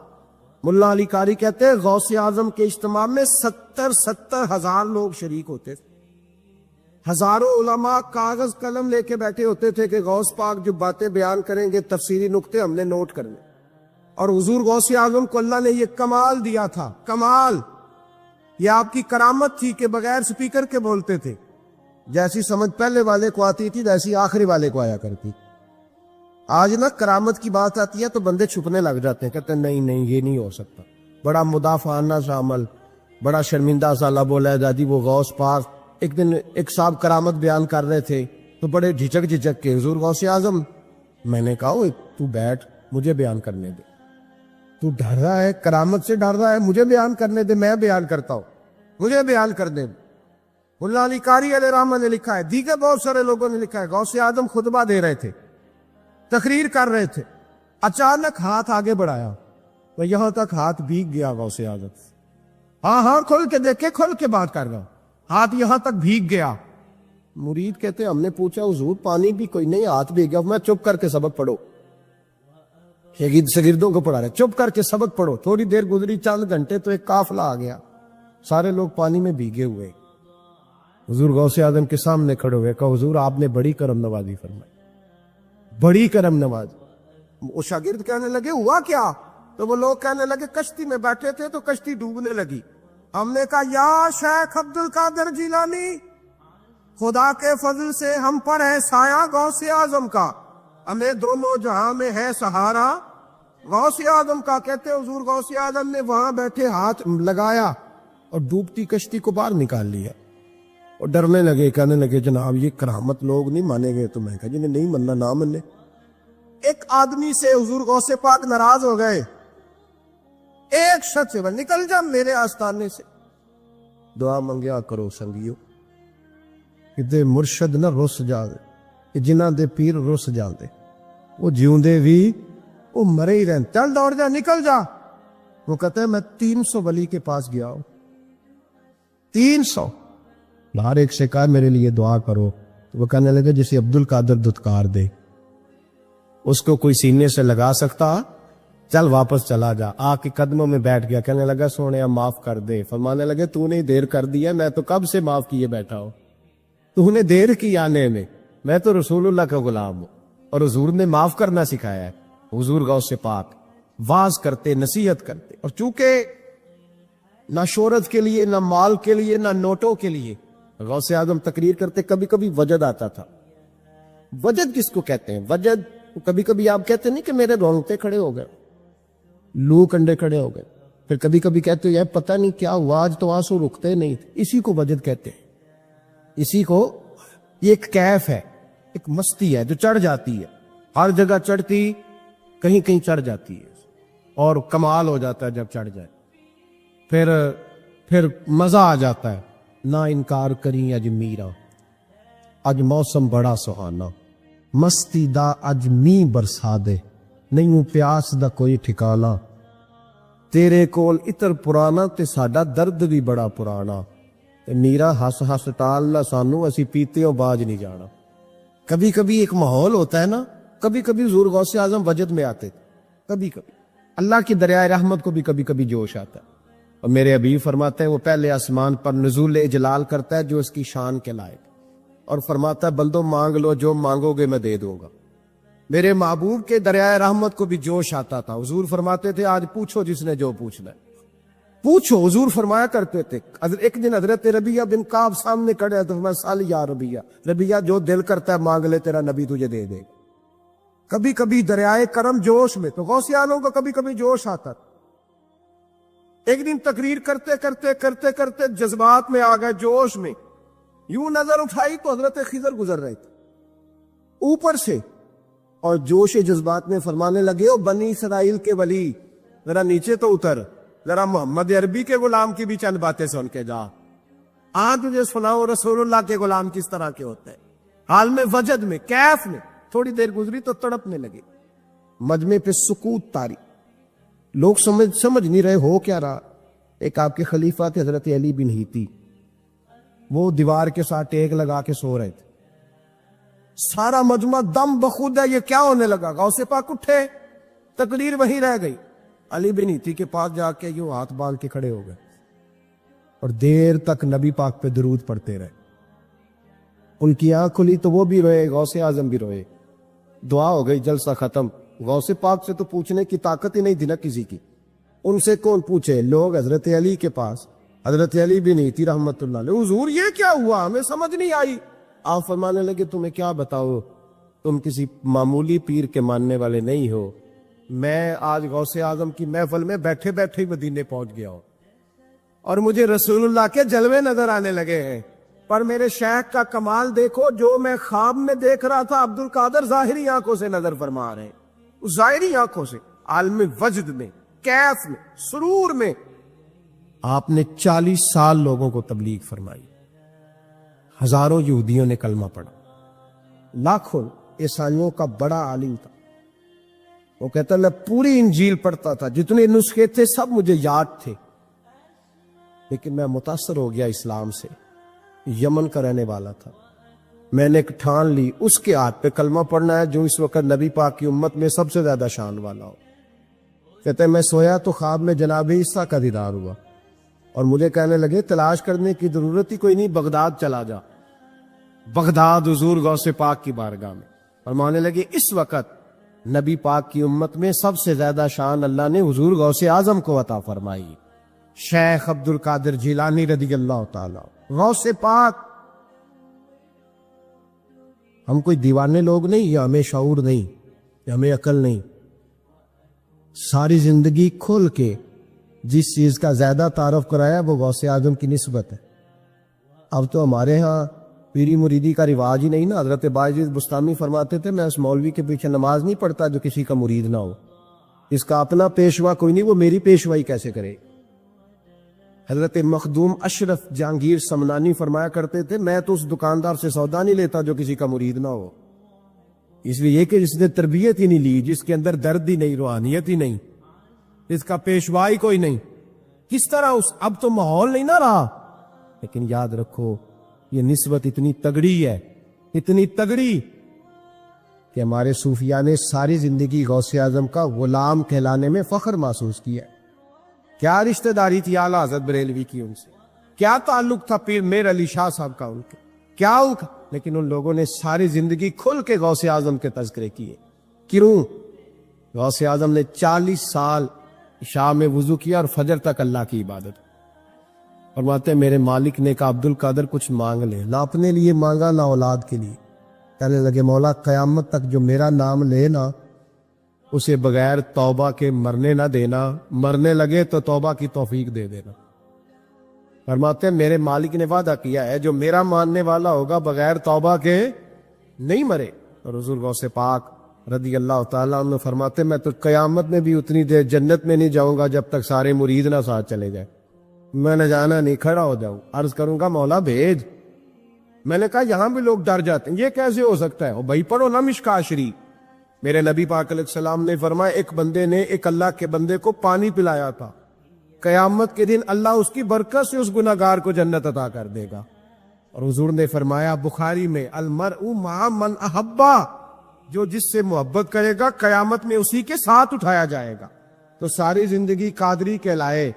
ملا علی قاری کہتے ہیں غوث اعظم کے اجتماع میں 70 ہزار لوگ شریک ہوتے تھے، ہزاروں علماء کاغذ قلم لے کے بیٹھے ہوتے تھے کہ غوث پاک جو باتیں بیان کریں گے تفسیری نقطے ہم نے نوٹ کرنے۔ اور حضور غوث اعظم کو اللہ نے یہ کمال دیا تھا، کمال، یہ آپ کی کرامت تھی کہ بغیر سپیکر کے بولتے تھے، جیسی سمجھ پہلے والے کو آتی تھی ویسی آخری والے کو آیا کرتی۔ آج نا کرامت کی بات آتی ہے تو بندے چھپنے لگ جاتے ہیں، کہتے ہیں نہیں یہ نہیں ہو سکتا، بڑا مدافعانہ سا عمل، بڑا شرمندہ سا لب و لہجہ۔ وہ غوث پاک ایک دن ایک صاحب کرامت بیان کر رہے تھے تو بڑے جھجک کے حضور غوث اعظم، میں نے کہا تو بیٹھ مجھے بیان کرنے دے، تو ڈر رہا ہے کرامت سے، ڈر رہا ہے، مجھے بیان کرنے دے، میں بیان کرتا ہوں، مجھے بیان کر دے۔ ملا علی قاری علیہ رحمہ نے لکھا ہے، دیگر بہت سارے لوگوں نے لکھا ہے، غوث اعظم خطبہ دے رہے تھے، تقریر کر رہے تھے، اچانک ہاتھ آگے بڑھایا تو یہاں تک ہاتھ بھیگ گیا غوث اعظم۔ ہاں کھول کے دیکھے، کھول کے بات کر رہا ہوں، ہاتھ یہاں تک بھیگ گیا۔ مرید کہتے ہم نے پوچھا حضور پانی بھی کوئی نہیں، ہاتھ بھیگ گیا۔ میں چپ کر کے سبق پڑھو، شاگردوں کو پڑھا رہے، چپ کر کے سبق پڑھو۔ تھوڑی دیر گزری، چند گھنٹے تو ایک قافلہ آ گیا، سارے لوگ پانی میں بھیگے ہوئے۔ حضور غوث اعظم کے سامنے کھڑے ہوئے، کہا حضور آپ نے بڑی کرم نوازی فرمائی، بڑی کرم نوازی۔ وہ شاگرد کہنے لگے ہوا کیا؟ تو وہ لوگ کہنے لگے کشتی میں بیٹھے تھے تو کشتی ڈوبنے لگی، ہم نے کہا یا شیخ عبد القادر جیلانی خدا کے فضل سے ہم پر ہے سایہ غوث اعظم کا، ہمیں دونوں جہاں میں ہے سہارا غوث اعظم کا۔ کہتے حضور غوث اعظم نے وہاں بیٹھے ہاتھ لگایا اور ڈوبتی کشتی کو باہر نکال لیا، اور ڈرنے لگے، کہنے لگے جناب یہ کرامت لوگ نہیں مانے گئے، تو میں کہا جنہیں نہیں مننا نہ مننے۔ ایک آدمی سے حضور غوث پاک ناراض ہو گئے، ایک شخص سے نکل جا میرے آستانے سے، دعا منگیا کرو سنگیو کہ مرشد نہ رس جا دے، کہ جنہ دے پیر رس جا دے، وہ جیون دے بھی وہ مرے ہی رہن، چل دوڑ جا نکل جا۔ وہ کہتا ہے میں 300 ولی کے پاس گیا ہوں، 300، ہر ایک سے کہا میرے لیے دعا کرو، تو وہ کہنے لگے جسے عبد القادر دھتکار دے، اس کو کوئی سینے سے لگا سکتا، چل واپس چلا جا۔ آ کے قدموں میں بیٹھ گیا، کہنے لگا سونے معاف کر دے۔ فرمانے لگے تو نے دیر کر دیا، میں تو کب سے معاف کیے بیٹھا ہوں، تو نے دیر کی آنے میں تو رسول اللہ کا غلام ہوں، اور حضور نے معاف کرنا سکھایا ہے۔ حضور غوث پاک واز کرتے، نصیحت کرتے، اور چونکہ نہ شہرت کے لیے، نہ مال کے لیے، نہ نوٹوں کے لیے غوث اعظم تقریر کرتے، کبھی کبھی وجد آتا تھا۔ وجد کس کو کہتے ہیں؟ وجد کبھی کبھی آپ کہتے نہیں کہ میرے رونگٹے کھڑے ہو گئے، لو کنڈے کھڑے ہو گئے، پھر کبھی کبھی کہتے ہیں پتہ نہیں کیا ہوا آج تو آنسو رکتے نہیں تھے، اسی کو وجد کہتے ہیں۔ اسی کو، یہ ایک کیف ہے، ایک مستی ہے جو چڑھ جاتی ہے، ہر جگہ چڑھتی، کہیں کہیں چڑھ جاتی ہے، اور کمال ہو جاتا ہے جب چڑھ جائے، پھر مزہ آ جاتا ہے۔ نہ انکار کریں اج میرا، اج موسم بڑا سہانا، مستی دا اج می برسا دے، نہیں پیاس دا کوئی ٹھکانا، تیرے کول اتر پرانا تے ساڈا درد بھی بڑا پرانا، تے میرا ہس ہس ٹال لا سانو، اسی پیتے ہو باج نہیں جانا۔ کبھی کبھی ایک ماحول ہوتا ہے نا، کبھی کبھی حضور غوث اعظم وجد میں آتے تھے، کبھی کبھی اللہ کی دریائے رحمت کو بھی کبھی کبھی جوش آتا ہے، اور میرے حبیب فرماتے ہیں وہ پہلے آسمان پر نزول اجلال کرتا ہے جو اس کی شان کے لائق، اور فرماتا ہے بندو مانگ لو جو مانگو گے میں دے دوں گا۔ میرے محبوب کے دریائے رحمت کو بھی جوش آتا تھا، حضور فرماتے تھے آج پوچھو جس نے جو پوچھنا ہے، پوچھو۔ حضور فرمایا کرتے تھے، ایک دن حضرت ربیعہ بن کعب سامنے کھڑے ہیں تو میں سال یا ربیعہ، ربیعہ جو دل کرتا ہے مانگ لے، تیرا نبی تجھے دے دے۔ کبھی کبھی دریائے کرم جوش میں، تو غوث اعظم کو کبھی کبھی جوش آتا تھا۔ ایک دن تقریر کرتے کرتے کرتے کرتے جذبات میں آ گئے، جوش میں، یوں نظر اٹھائی تو حضرت خضر گزر رہے تھے اوپر سے، اور جوش جذبات میں فرمانے لگے او بنی اسرائیل کے ولی ذرا نیچے تو اتر، ذرا محمد عربی کے غلام کی بھی چند باتیں سن کے جا، تجھے سناؤ رسول اللہ کے غلام کس طرح کے ہوتے ہیں۔ حال میں وجد میں، کیف میں، تھوڑی دیر گزری تو تڑپنے لگے، مجمع پہ سکوت تاری، لوگ سمجھ نہیں رہے ہو کیا رہا۔ ایک آپ کے خلیفہ تھے حضرت علی بن ہیتی، وہ دیوار کے ساتھ ٹیک لگا کے سو رہے تھے، سارا مجمع دم بخود ہے یہ کیا ہونے لگا، غوث پاک اٹھے، تقریر وہیں رہ گئی، علی بن ہیتی کے پاس جا کے یوں ہاتھ باندھ کے کھڑے ہو گئے، اور دیر تک نبی پاک پہ درود پڑھتے رہے۔ ان کی آنکھ کھلی تو وہ بھی روئے، غوث اعظم بھی روئے، دعا ہو گئی، جلسہ ختم۔ غوث پاک سے تو پوچھنے کی طاقت ہی نہیں تھی نا کسی کی، ان سے کون پوچھے؟ لوگ حضرت علی کے پاس، حضرت علی بھی نہیں تھی رحمت اللہ علیہ، حضور یہ کیا ہوا ہمیں سمجھ نہیں آئی۔ آپ فرمانے لگے تمہیں کیا بتاؤ، تم کسی معمولی پیر کے ماننے والے نہیں ہو، میں آج غوث اعظم کی محفل میں بیٹھے بیٹھے ہی مدینے پہنچ گیا ہوں، اور مجھے رسول اللہ کے جلوے نظر آنے لگے ہیں، پر میرے شیخ کا کمال دیکھو، جو میں خواب میں دیکھ رہا تھا عبد القادر ظاہری آنکھوں سے نظر فرما رہے ہیں، ظاہری آنکھوں سے، عالم وجد میں، کیف میں، سرور میں۔ آپ نے 40 سال لوگوں کو تبلیغ فرمائی، ہزاروں یہودیوں نے کلمہ پڑھا، لاکھوں عیسائیوں کا بڑا عالم تھا۔ وہ کہتا میں پوری انجیل پڑھتا تھا، جتنے نسخے تھے سب مجھے یاد تھے، لیکن میں متاثر ہو گیا اسلام سے، یمن کا رہنے والا تھا، میں نے ایک ٹھان لی اس کے ہاتھ پہ کلمہ پڑھنا ہے جو اس وقت نبی پاک کی امت میں سب سے زیادہ شان والا ہو۔ کہتے ہیں میں سویا تو خواب میں جناب عیسیٰ کا دیدار ہوا، اور مجھے کہنے لگے تلاش کرنے کی ضرورت ہی کوئی نہیں، بغداد چلا جا، بغداد حضور غوث پاک کی بارگاہ میں، اور ماننے لگے اس وقت نبی پاک کی امت میں سب سے زیادہ شان اللہ نے حضور غوث اعظم کو عطا فرمائی، شیخ عبد القادر جیلانی رضی اللہ تعالی۔ غوث پاک ہم کوئی دیوانے لوگ نہیں، یا ہمیں شعور نہیں، یا ہمیں عقل نہیں. ساری زندگی کھل کے جس چیز کا زیادہ تعارف کرایا وہ غوث اعظم کی نسبت ہے. اب تو ہمارے ہاں پیری مریدی کا رواج ہی نہیں نا. حضرت باعزیز بستامی فرماتے تھے میں اس مولوی کے پیچھے نماز نہیں پڑھتا جو کسی کا مرید نہ ہو. اس کا اپنا پیشوا کوئی نہیں، وہ میری پیشوائی کیسے کرے. حضرت مخدوم اشرف جہانگیر سمنانی فرمایا کرتے تھے میں تو اس دکاندار سے سودا نہیں لیتا جو کسی کا مرید نہ ہو. اس لیے کہ جس نے تربیت ہی نہیں لی، جس کے اندر درد ہی نہیں، روحانیت ہی نہیں، اس کا پیشوائی کوئی نہیں، کس طرح اب تو ماحول نہیں نہ رہا. لیکن یاد رکھو یہ نسبت اتنی تگڑی ہے، اتنی تگڑی کہ ہمارے صوفیاء نے ساری زندگی غوث اعظم کا غلام کہلانے میں فخر محسوس کیا. کیا رشتہ داری تھی اعلیٰ حضرت بریلوی کی ان سے، کیا تعلق تھا پیر میر علی شاہ صاحب کا ان کے، کیا ان کا، لیکن ان لوگوں نے ساری زندگی کھل کے غوث اعظم کے تذکرے کیے. کیوں؟ غوث اعظم نے 40 سال عشاء میں وضو کیا اور فجر تک اللہ کی عبادت. فرماتے ہیں میرے مالک نے کہا عبد القادر کچھ مانگ لے. نہ اپنے لیے مانگا نہ اولاد کے لیے. کہنے لگے مولا قیامت تک جو میرا نام لے نا اسے بغیر توبہ کے مرنے نہ دینا، مرنے لگے تو توبہ کی توفیق دے دینا. فرماتے ہیں میرے مالک نے وعدہ کیا ہے جو میرا ماننے والا ہوگا بغیر توبہ کے نہیں مرے. اور حضور غوث پاک رضی اللہ تعالیٰ عنہ فرماتے میں تو قیامت میں بھی اتنی دیر جنت میں نہیں جاؤں گا جب تک سارے مرید نہ ساتھ چلے جائیں. میں نہ جانا نہیں، کھڑا ہو جاؤں، عرض کروں گا مولا بھیج. میں نے کہا یہاں بھی لوگ ڈر جاتے ہیں، یہ کیسے ہو سکتا ہے؟ بھائی پڑھو نا مشکوٰۃ شریف. میرے نبی پاک علیہ السلام نے فرمایا ایک بندے نے ایک اللہ کے بندے کو پانی پلایا تھا، قیامت کے دن اللہ اس کی برکت سے اس گناہگار کو جنت عطا کر دے گا. اور حضور نے فرمایا بخاری میں المرء مع من احبا، جو جس سے محبت کرے گا قیامت میں اسی کے ساتھ اٹھایا جائے گا. تو ساری زندگی قادری کہلائے،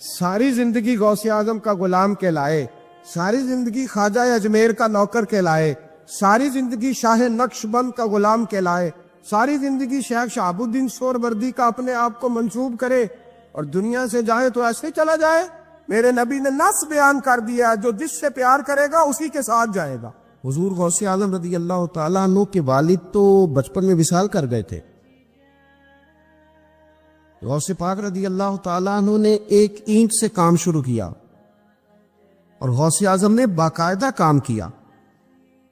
ساری زندگی غوث اعظم کا غلام کہلائے، ساری زندگی خواجہ اجمیر کا نوکر کہلائے، ساری زندگی شاہ نقش بند کا غلام کہلائے، ساری زندگی شیخ شہاب الدین سہروردی کا اپنے آپ کو منسوب کرے اور دنیا سے جائے تو ایسے چلا جائے. میرے نبی نے نص بیان کر دیا جو جس سے پیار کرے گا اسی کے ساتھ جائے گا. حضور غوث اعظم رضی اللہ تعالیٰ عنہ کے والد تو بچپن میں وصال کر گئے تھے. غوث پاک رضی اللہ تعالیٰ عنہ نے ایک اینٹ سے کام شروع کیا اور غوث اعظم نے باقاعدہ کام کیا.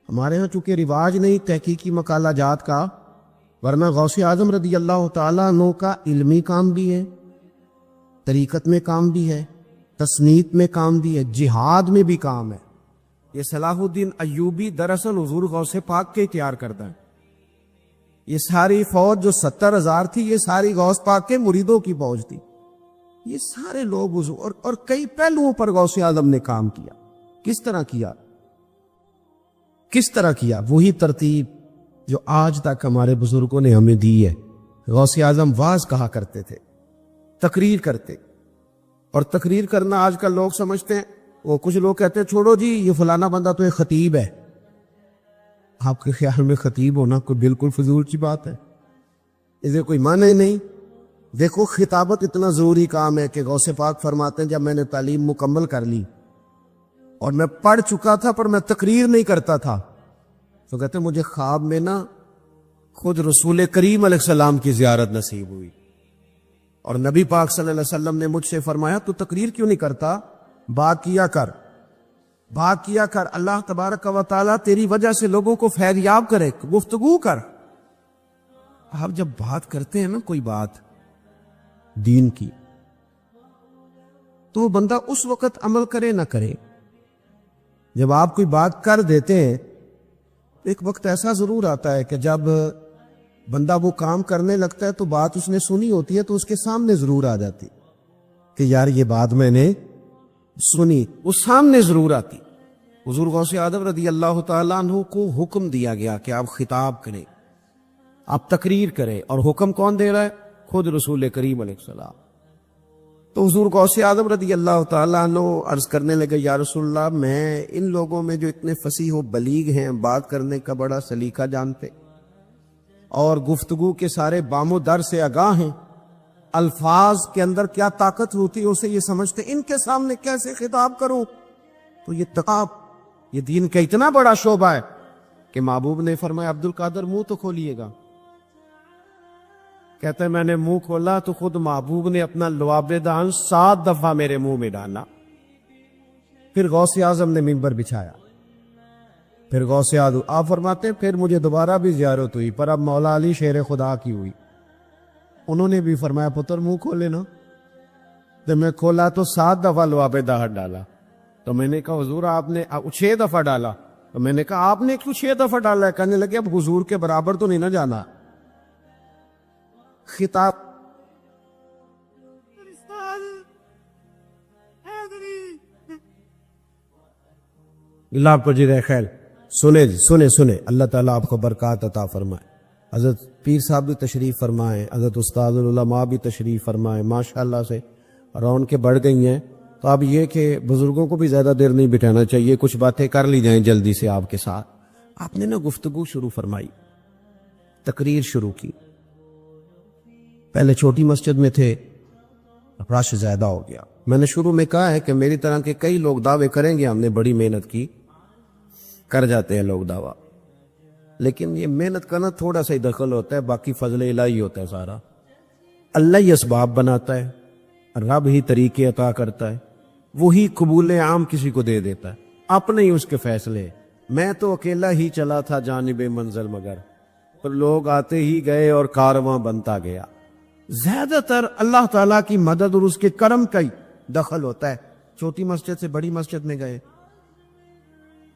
ہمارے ہاں چونکہ رواج نہیں تحقیقی مقالہ جات کا، ورنہ غوث اعظم رضی اللہ تعالیٰ عنہ کا علمی کام بھی ہے، طریقت میں کام بھی ہے، تصنیف میں کام بھی ہے، جہاد میں بھی کام ہے. یہ صلاح الدین ایوبی دراصل حضور غوث پاک کے تیار کرتا ہے. یہ ساری فوج جو 70,000 تھی یہ ساری غوث پاک کے مریدوں کی فوج تھی. یہ سارے لوگ حضور اور کئی پہلوؤں پر غوث اعظم نے کام کیا. کس طرح کیا؟ کس طرح کیا؟ وہی ترتیب جو آج تک ہمارے بزرگوں نے ہمیں دی ہے. غوث اعظم واعظ کہا کرتے تھے، تقریر کرتے. اور تقریر کرنا آج کل لوگ سمجھتے ہیں، وہ کچھ لوگ کہتے ہیں چھوڑو جی یہ فلانا بندہ تو ایک خطیب ہے. آپ کے خیال میں خطیب ہونا کوئی بالکل فضول کی بات ہے؟ اسے کوئی معنی نہیں. دیکھو خطابت اتنا ضروری کام ہے کہ غوث پاک فرماتے ہیں جب میں نے تعلیم مکمل کر لی اور میں پڑھ چکا تھا پر میں تقریر نہیں کرتا تھا، تو کہتے ہیں مجھے خواب میں نا خود رسول کریم علیہ السلام کی زیارت نصیب ہوئی اور نبی پاک صلی اللہ علیہ وسلم نے مجھ سے فرمایا تو تقریر کیوں نہیں کرتا، بات کیا کر، بات کیا کر. اللہ تبارک و تعالیٰ تیری وجہ سے لوگوں کو فیض یاب کرے، گفتگو کر. آپ جب بات کرتے ہیں نا کوئی بات دین کی تو بندہ اس وقت عمل کرے نہ کرے. جب آپ کوئی بات کر دیتے ہیں ایک وقت ایسا ضرور آتا ہے کہ جب بندہ وہ کام کرنے لگتا ہے تو بات اس نے سنی ہوتی ہے تو اس کے سامنے ضرور آ جاتی کہ یار یہ بات میں نے سنی، وہ سامنے ضرور آتی. حضور غوث اعظم رضی اللہ تعالیٰ عنہ کو حکم دیا گیا کہ آپ خطاب کریں، آپ تقریر کریں، اور حکم کون دے رہا ہے؟ خود رسول کریم علیہ السلام. تو حضور غوث اعظم رضی اللہ تعالیٰ عنہ عرض کرنے لگے یا رسول اللہ میں ان لوگوں میں جو اتنے فصیح و بلیغ ہیں، بات کرنے کا بڑا سلیقہ جانتے اور گفتگو کے سارے بام و در سے آگاہ ہیں، الفاظ کے اندر کیا طاقت ہوتی ہے اسے یہ سمجھتے، ان کے سامنے کیسے خطاب کروں؟ تو یہ تقاب، یہ دین کا اتنا بڑا شعبہ ہے کہ محبوب نے فرمایا عبد القادر منہ تو کھولیے گا. کہتے ہیں میں نے منہ کھولا تو خود محبوب نے اپنا لعاب دہن 7 دفعہ میرے منہ میں ڈالا. پھر غوث اعظم نے منبر بچھایا. پھر غوث اعظم آپ فرماتے ہیں پھر مجھے دوبارہ بھی زیارت ہوئی، پر اب مولا علی شیر خدا کی ہوئی. انہوں نے بھی فرمایا پتر منہ کھولے نا. تو میں کھولا تو 7 دفعہ لعاب دہن ڈالا. تو میں نے کہا حضور آپ نے 6 دفعہ ڈالا. تو میں نے کہا آپ نے کیوں 6 دفعہ ڈالا ہے؟ کہنے لگے اب حضور کے برابر تو نہیں نہ جانا. خطاب اللہ آپ کو جی رہے خیر. سنے اللہ تعالیٰ آپ کو برکات عطا فرمائے. حضرت پیر صاحب بھی تشریف فرمائے، حضرت استاد العلماء بھی تشریف فرمائے. ماشاءاللہ سے رونقیں بڑھ گئی ہیں. تو اب یہ کہ بزرگوں کو بھی زیادہ دیر نہیں بٹھانا چاہیے، کچھ باتیں کر لی جائیں جلدی سے آپ کے ساتھ. آپ نے نا گفتگو شروع فرمائی، تقریر شروع کی. پہلے چھوٹی مسجد میں تھے، رش زیادہ ہو گیا. میں نے شروع میں کہا ہے کہ میری طرح کے کئی لوگ دعوے کریں گے ہم نے بڑی محنت کی، کر جاتے ہیں لوگ دعویٰ، لیکن یہ محنت کا نا تھوڑا سا ہی دخل ہوتا ہے، باقی فضل الہی ہوتا ہے سارا. اللہ ہی اسباب بناتا ہے، رب ہی طریقے عطا کرتا ہے، وہی قبول عام کسی کو دے دیتا ہے، اپنے ہی اس کے فیصلے. میں تو اکیلا ہی چلا تھا جانب منزل مگر، پر لوگ آتے ہی گئے اور کارواں بنتا گیا. زیادہ تر اللہ تعالیٰ کی مدد اور اس کے کرم کا ہی دخل ہوتا ہے. چھوٹی مسجد سے بڑی مسجد میں گئے،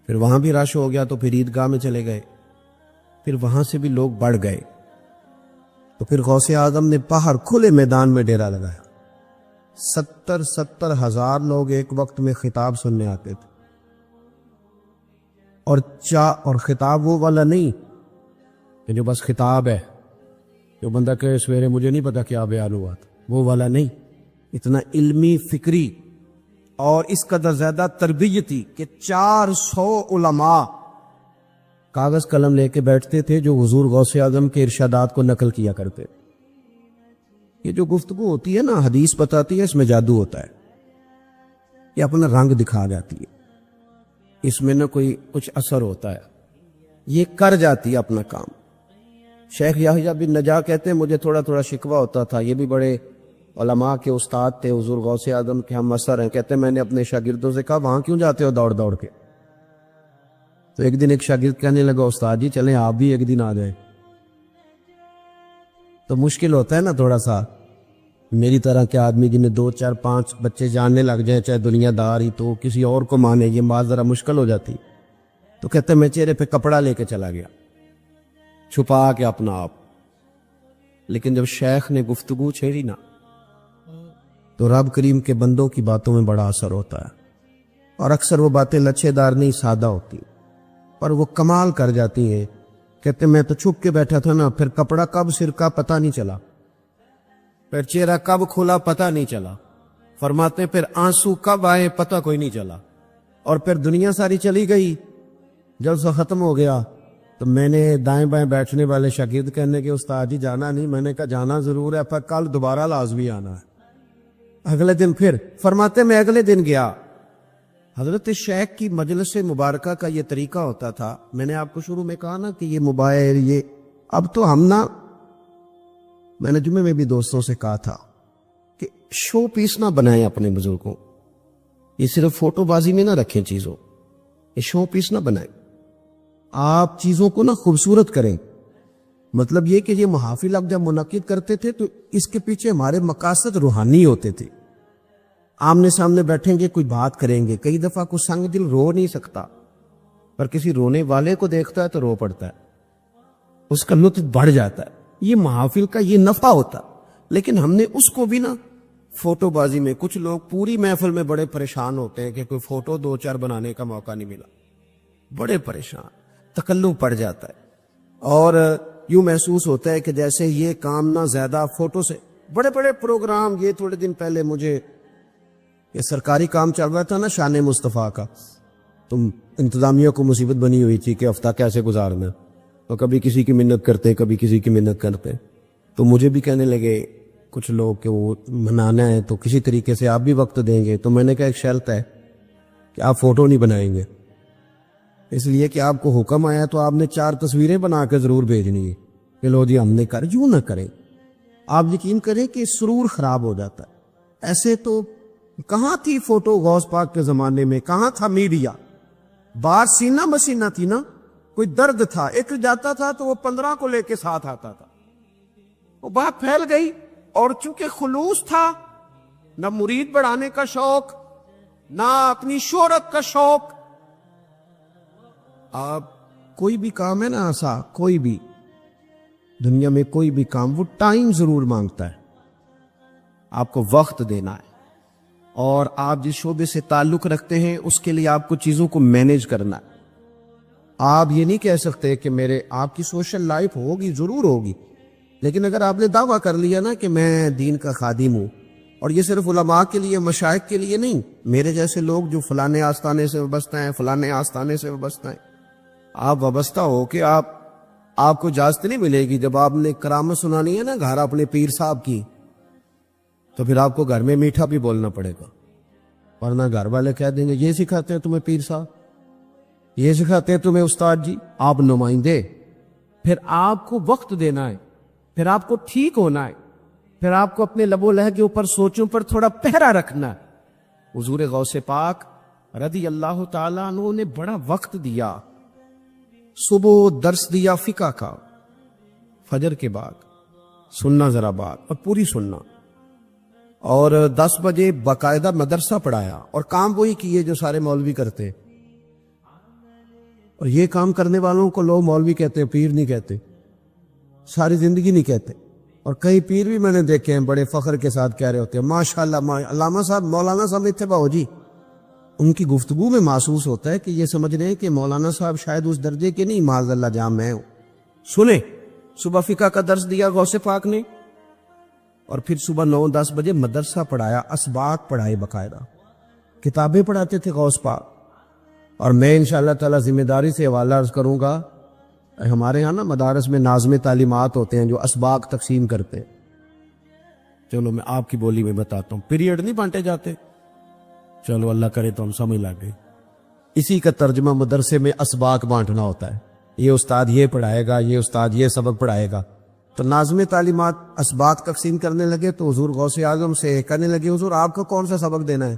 پھر وہاں بھی رش ہو گیا تو پھر عیدگاہ میں چلے گئے، پھر وہاں سے بھی لوگ بڑھ گئے. تو پھر غوث اعظم نے باہر کھلے میدان میں ڈیرا لگایا. 70 ہزار لوگ ایک وقت میں خطاب سننے آتے تھے. اور خطاب وہ والا نہیں کہ جو بس خطاب ہے، جو بندہ کہے سویرے مجھے نہیں پتا کیا بیان ہوا تھا، وہ والا نہیں. اتنا علمی، فکری اور اس قدر زیادہ تربیتی کہ 400 علماء کاغذ قلم لے کے بیٹھتے تھے جو حضور غوث اعظم کے ارشادات کو نقل کیا کرتے. یہ جو گفتگو ہوتی ہے نا، حدیث بتاتی ہے، اس میں جادو ہوتا ہے. یہ اپنا رنگ دکھا جاتی ہے، اس میں نہ کوئی کچھ اثر ہوتا ہے، یہ کر جاتی ہے اپنا کام. شیخ یحییٰ بن نجاح کہتے ہیں مجھے تھوڑا تھوڑا شکوہ ہوتا تھا، یہ بھی بڑے علماء کے استاد تھے، حضور غوث اعظم کے ہم اثر ہیں. کہتے ہیں میں نے اپنے شاگردوں سے کہا وہاں کیوں جاتے ہو دوڑ دوڑ کے؟ تو ایک دن ایک شاگرد کہنے لگا استاد جی چلیں آپ بھی ایک دن آ جائیں. تو مشکل ہوتا ہے نا تھوڑا سا، میری طرح کے آدمی جنہیں 2 4 5 بچے جاننے لگ جائیں، چاہے دنیا دار ہی، تو کسی اور کو مانے یہ بات ذرا مشکل ہو جاتی. تو کہتے ہیں میں چہرے پہ کپڑا لے کے چلا گیا، چھپا کے اپنا آپ. لیکن جب شیخ نے گفتگو چھیڑی نا تو رب کریم کے بندوں کی باتوں میں بڑا اثر ہوتا ہے. اور اکثر وہ باتیں لچھے دار نہیں، سادہ ہوتی، پر وہ کمال کر جاتی ہیں. کہتے میں تو چھپ کے بیٹھا تھا نا، پھر کپڑا کب سرکا پتہ نہیں چلا، پھر چہرہ کب کھلا پتہ نہیں چلا. فرماتے پھر آنسو کب آئے پتہ کوئی نہیں چلا. اور پھر دنیا ساری چلی گئی. جب سے ختم ہو گیا تو میں نے دائیں بائیں بیٹھنے والے شاگرد کہنے کے استاد جی جانا نہیں. میں نے کہا جانا ضرور ہے، پر کل دوبارہ لازمی آنا ہے. اگلے دن پھر فرماتے میں اگلے دن گیا. حضرت شیخ کی مجلس مبارکہ کا یہ طریقہ ہوتا تھا. میں نے آپ کو شروع میں کہا نا کہ یہ موبائل، یہ اب تو ہم نا، میں نے جمعے میں بھی دوستوں سے کہا تھا کہ شو پیس نہ بنائیں اپنے بزرگوں. یہ صرف فوٹو بازی میں نہ رکھیں چیزوں، یہ شو پیس نہ بنائیں. آپ چیزوں کو نہ خوبصورت کریں. مطلب یہ کہ یہ محافل اب جب منعقد کرتے تھے تو اس کے پیچھے ہمارے مقاصد روحانی ہوتے تھے. آمنے سامنے بیٹھیں گے، کوئی بات کریں گے. کئی دفعہ کوئی سنگ دل رو نہیں سکتا، پر کسی رونے والے کو دیکھتا ہے تو رو پڑتا ہے، اس کا لطف بڑھ جاتا ہے. یہ محافل کا یہ نفع ہوتا. لیکن ہم نے اس کو بھی نا فوٹو بازی میں، کچھ لوگ پوری محفل میں بڑے پریشان ہوتے ہیں کہ کوئی فوٹو 2 4 بنانے کا موقع نہیں ملا، بڑے پریشان، تکلف پڑ جاتا ہے. اور یوں محسوس ہوتا ہے کہ جیسے یہ کام نہ زیادہ فوٹو سے. بڑے بڑے پروگرام، یہ تھوڑے دن پہلے مجھے یہ سرکاری کام چل رہا تھا نا شان مصطفیٰ کا، تم انتظامیہ کو مصیبت بنی ہوئی تھی کہ ہفتہ کیسے گزارنا. تو کبھی کسی کی منت کرتے، کبھی کسی کی منت کرتے. تو مجھے بھی کہنے لگے کچھ لوگ کہ وہ منانا ہے تو کسی طریقے سے آپ بھی وقت دیں گے. تو میں نے کہا ایک شرط ہے کہ آپ فوٹو نہیں بنائیں گے. اس لیے کہ آپ کو حکم آیا تو آپ نے 4 تصویریں بنا کے ضرور بھیجنی ہے کہ لو جی ہم نے کر، یوں نہ کریں. آپ یقین کریں کہ سرور خراب ہو جاتا ہے. ایسے تو کہاں تھی فوٹو غوث پاک کے زمانے میں، کہاں تھا میڈیا؟ بات سینہ بسینہ تھی نا. کوئی درد تھا، ایک جاتا تھا تو وہ 15 کو لے کے ساتھ آتا تھا. وہ بات پھیل گئی، اور چونکہ خلوص تھا، نہ مرید بڑھانے کا شوق، نہ اپنی شہرت کا شوق. آپ کوئی بھی کام ہے نا ایسا، کوئی بھی دنیا میں کوئی بھی کام، وہ ٹائم ضرور مانگتا ہے. آپ کو وقت دینا ہے، اور آپ جس شعبے سے تعلق رکھتے ہیں اس کے لیے آپ کو چیزوں کو مینیج کرنا ہے. آپ یہ نہیں کہہ سکتے کہ آپ کی سوشل لائف ہوگی، ضرور ہوگی، لیکن اگر آپ نے دعویٰ کر لیا نا کہ میں دین کا خادم ہوں، اور یہ صرف علماء کے لیے، مشائخ کے لیے نہیں، میرے جیسے لوگ جو فلانے آستانے سے وابستہ ہیں، فلانے آستانے سے وابستہ ہیں، آپ وابستہ ہو کہ آپ کو اجازت نہیں ملے گی. جب آپ نے کرامت سنانی ہے نا گھر اپنے پیر صاحب کی، تو پھر آپ کو گھر میں میٹھا بھی بولنا پڑے گا، ورنہ گھر والے کہہ دیں گے یہ سکھاتے ہیں تمہیں پیر صاحب، یہ سکھاتے ہیں تمہیں استاد جی. آپ نمائندے، پھر آپ کو وقت دینا ہے، پھر آپ کو ٹھیک ہونا ہے، پھر آپ کو اپنے لب و لہجے کے اوپر، سوچوں پر تھوڑا پہرا رکھنا ہے. حضور غوث پاک رضی اللہ تعالیٰ عنہ نے بڑا وقت دیا. صبح درس دیا فقہ کا، فجر کے بعد سننا ذرا بات، اور پوری سننا، اور 10 بجے باقاعدہ مدرسہ پڑھایا، اور کام وہی کیے جو سارے مولوی کرتے. اور یہ کام کرنے والوں کو لوگ مولوی کہتے ہیں، پیر نہیں کہتے، ساری زندگی نہیں کہتے. اور کئی پیر بھی میں نے دیکھے ہیں بڑے فخر کے ساتھ کہہ رہے ہوتے ہیں ماشاءاللہ. علامہ صاحب، مولانا صاحب اتباع ہو جی، ان کی گفتگو میں محسوس ہوتا ہے کہ یہ سمجھ رہے ہیں کہ مولانا صاحب شاید اس درجے کے نہیں، معاذ اللہ جہاں میں ہوں. سنیں، صبح فقہ کا درس دیا غوث پاک نے، اور پھر صبح 9-10 بجے مدرسہ پڑھایا، اسباق پڑھائے، باقاعدہ کتابیں پڑھاتے تھے غوث پاک. اور میں انشاءاللہ تعالی ذمہ داری سے حوالہ عرض کروں گا، ہمارے ہاں نا مدارس میں ناظم تعلیمات ہوتے ہیں جو اسباق تقسیم کرتے ہیں. چلو میں آپ کی بولی میں بتاتا ہوں، پیریڈ نہیں بانٹے جاتے، چلو اللہ کرے تو ہم سمجھ لگ گئے. اسی کا ترجمہ مدرسے میں اسباق بانٹنا ہوتا ہے. یہ استاد یہ پڑھائے گا، یہ استاد یہ سبق پڑھائے گا. تو ناظم تعلیمات اسباق تقسیم کرنے لگے تو حضور غوث اعظم سے کہنے لگے حضور آپ کو کون سا سبق دینا ہے،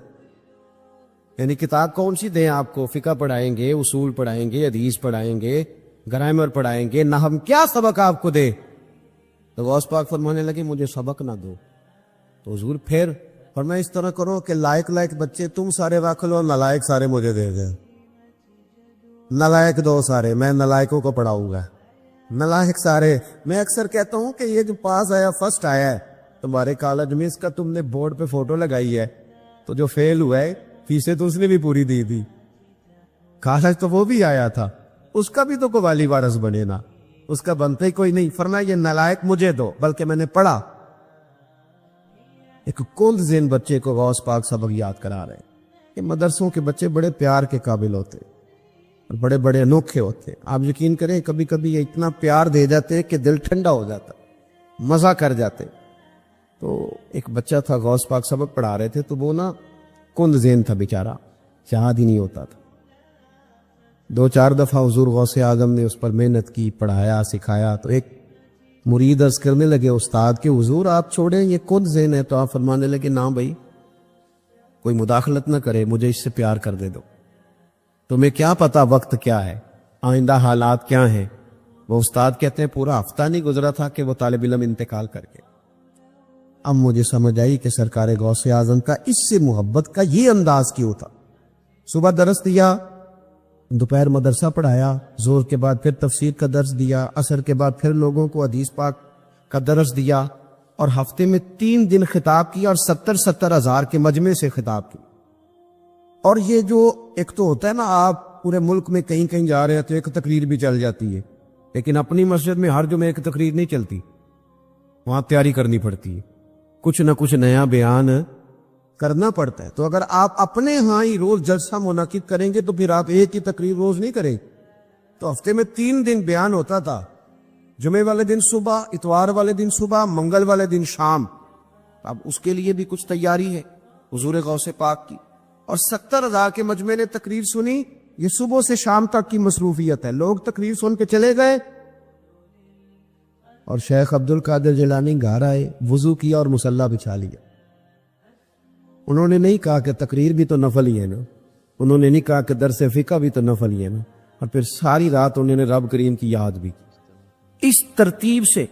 یعنی کتاب کون سی دیں آپ کو؟ فقہ پڑھائیں گے، اصول پڑھائیں گے، حدیث پڑھائیں گے، گرامر پڑھائیں گے، نحو، کیا سبق آپ کو دے؟ تو غوث پاک فرمانے لگے مجھے سبق نہ دو. تو حضور پھر فرمایا اس طرح کرو کہ لائق بچے تم سارے رکھ لو، نالائق سارے مجھے دے دیں. نالائق دو سارے، میں نالائقوں کو پڑھاؤں گا. نالائق سارے، میں اکثر کہتا ہوں کہ یہ جو پاس آیا، فرسٹ آیا ہے تمہارے کالج میں، اس کا تم نے بورڈ پہ فوٹو لگائی ہے، تو جو فیل ہوا ہے فیسیں تو اس نے بھی پوری دی تھی، کالج تو وہ بھی آیا تھا، اس کا بھی تو کوئی والی وارث بنے نا، اس کا بنتا ہی کوئی نہیں. فرمایا یہ نالائق مجھے دو، بلکہ میں نے پڑھا. ایک کند ذہن بچے کو غوث پاک سبق یاد کرا رہے ہیں کہ مدرسوں کے بچے بڑے پیار کے قابل ہوتے اور بڑے بڑے انوکھے ہوتے. آپ یقین کریں کبھی کبھی یہ اتنا پیار دے جاتے کہ دل ٹھنڈا ہو جاتا، مزہ کر جاتے. تو ایک بچہ تھا غوث پاک سبق پڑھا رہے تھے، تو وہ نا کند ذہن تھا بیچارہ، یاد ہی نہیں ہوتا تھا. 2-4 دفعہ حضور غوث اعظم نے اس پر محنت کی، پڑھایا، سکھایا. تو ایک مرید عرض کرنے لگے استاد کے حضور آپ چھوڑیں، یہ کند ذہن ہے. تو آپ فرمانے لگے نا بھائی، کوئی مداخلت نہ کرے، مجھے اس سے پیار کر دے دو. تمہیں کیا پتا وقت کیا ہے، آئندہ حالات کیا ہیں. وہ استاد کہتے ہیں پورا ہفتہ نہیں گزرا تھا کہ وہ طالب علم انتقال کر کے. اب مجھے سمجھ آئی کہ سرکار غوث اعظم کا اس سے محبت کا یہ انداز کیوں تھا. صبح درس دیا، دوپہر مدرسہ پڑھایا، زور کے بعد پھر تفسیر کا درس دیا، عصر کے بعد پھر لوگوں کو حدیث پاک کا درس دیا، اور ہفتے میں 3 دن خطاب کیا، اور 70 ہزار کے مجمع سے خطاب کی. اور یہ جو ایک تو ہوتا ہے نا، آپ پورے ملک میں کہیں کہیں جا رہے ہیں تو ایک تقریر بھی چل جاتی ہے، لیکن اپنی مسجد میں ہر جمعے ایک تقریر نہیں چلتی، وہاں تیاری کرنی پڑتی ہے، کچھ نہ کچھ نیا بیان کرنا پڑتا ہے. تو اگر آپ اپنے ہاں ہی روز جلسہ منعقد کریں گے تو پھر آپ ایک ہی تقریر روز نہیں کریں. تو ہفتے میں 3 دن بیان ہوتا تھا، جمعے والے دن صبح، اتوار والے دن صبح، منگل والے دن شام. اب اس کے لیے بھی کچھ تیاری ہے حضور غوث پاک کی. اور 70 ہزار کے مجمع نے تقریر سنی، یہ صبح سے شام تک کی مصروفیت ہے. لوگ تقریر سن کے چلے گئے اور شیخ عبد القادر جیلانی گھر آئے, وضو کیا اور مصلی بچھا لیا. انہوں نے نہیں کہا کہ تقریر بھی تو نفل ہی ہے نا, انہوں نے نہیں کہا کہ درس فقہ بھی تو نفل ہی ہے نا, اور پھر ساری رات انہوں نے رب کریم کی یاد بھی کی. اس ترتیب سے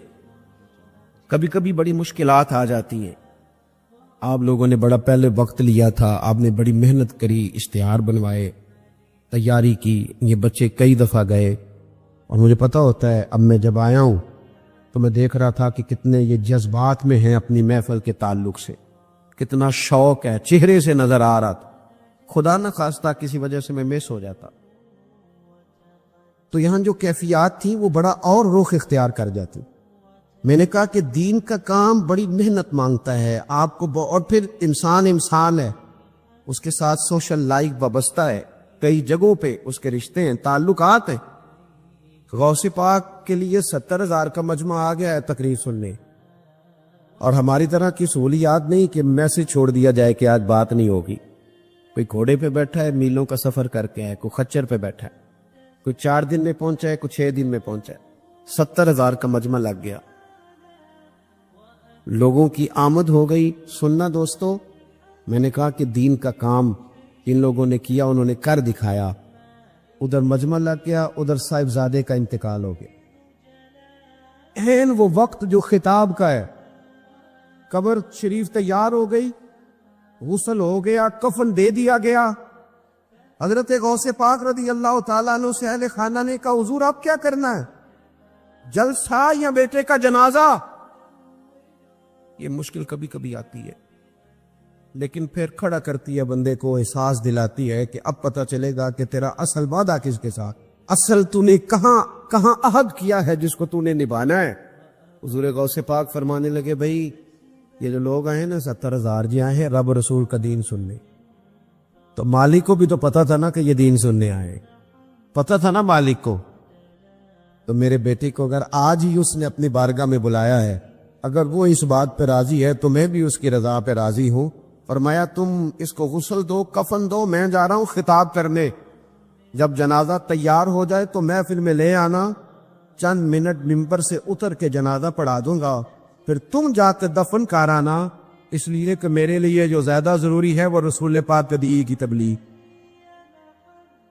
کبھی کبھی بڑی مشکلات آ جاتی ہیں. آپ لوگوں نے بڑا پہلے وقت لیا تھا, آپ نے بڑی محنت کری, اشتہار بنوائے, تیاری کی, یہ بچے کئی دفعہ گئے, اور مجھے پتا ہوتا ہے اب میں جب آیا ہوں تو میں دیکھ رہا تھا کہ کتنے یہ جذبات میں ہیں اپنی محفل کے تعلق سے, کتنا شوق ہے, چہرے سے نظر آ رہا تھا. خدا نہ خواستہ کسی وجہ سے میں مس ہو جاتا تو یہاں جو کیفیات تھی وہ بڑا اور رخ اختیار کر جاتی. میں نے کہا کہ دین کا کام بڑی محنت مانگتا ہے آپ کو, اور پھر انسان ہے, اس کے ساتھ سوشل لائف وابستہ ہے, کئی جگہوں پہ اس کے رشتے ہیں, تعلقات ہیں. غوث پاک کے لیے 70,000 کا مجمع آ گیا ہے تقریر سننے, اور ہماری طرح کی سہولیات نہیں کہ میسج چھوڑ دیا جائے کہ آج بات نہیں ہوگی. کوئی گھوڑے پہ بیٹھا ہے, میلوں کا سفر کر کے ہے, کوئی خچر پہ بیٹھا ہے, کوئی 4 دن میں پہنچا ہے, کوئی 6 دن میں پہنچا ہے. 70,000 کا مجمع لگ گیا, لوگوں کی آمد ہو گئی سننا. دوستو, میں نے کہا کہ دین کا کام جن لوگوں نے کیا انہوں نے کر دکھایا. ادھر مجمع لگ گیا, ادھر صاحبزادے کا انتقال ہو گیا. این وہ وقت جو خطاب کا ہے, قبر شریف تیار ہو گئی, غسل ہو گیا, کفن دے دیا گیا. حضرت غوث پاک رضی اللہ تعالیٰ عنہ سے اہل خانہ نے کہا حضور آپ کیا کرنا ہے, جلسہ یا بیٹے کا جنازہ؟ یہ مشکل کبھی کبھی آتی ہے, لیکن پھر کھڑا کرتی ہے بندے کو, احساس دلاتی ہے کہ اب پتہ چلے گا کہ تیرا اصل وعدہ کس کے ساتھ, اصل تو نے کہاں عہد کیا ہے جس کو تو نے نبھانا ہے. حضور غوث پاک فرمانے لگے بھائی یہ جو لوگ آئے نا 70,000 جی آئے ہیں رب رسول کا دین سننے. تو مالک کو بھی تو پتا تھا نا کہ یہ دین سننے آئے, پتا تھا نا مالک کو. تو میرے بیٹے کو اگر آج ہی اس نے اپنی بارگاہ میں بلایا ہے, اگر وہ اس بات پہ راضی ہے تو میں بھی اس کی رضا پہ راضی ہوں. فرمایا تم اس کو غسل دو, کفن دو, میں جا رہا ہوں خطاب کرنے. جب جنازہ تیار ہو جائے تو محفل میں لے آنا, چند منٹ ممبر سے اتر کے جنازہ پڑھا دوں گا, پھر تم جا کے دفن کرانا, اس لیے کہ میرے لیے جو زیادہ ضروری ہے وہ رسول پاک کے دین کی تبلیغ.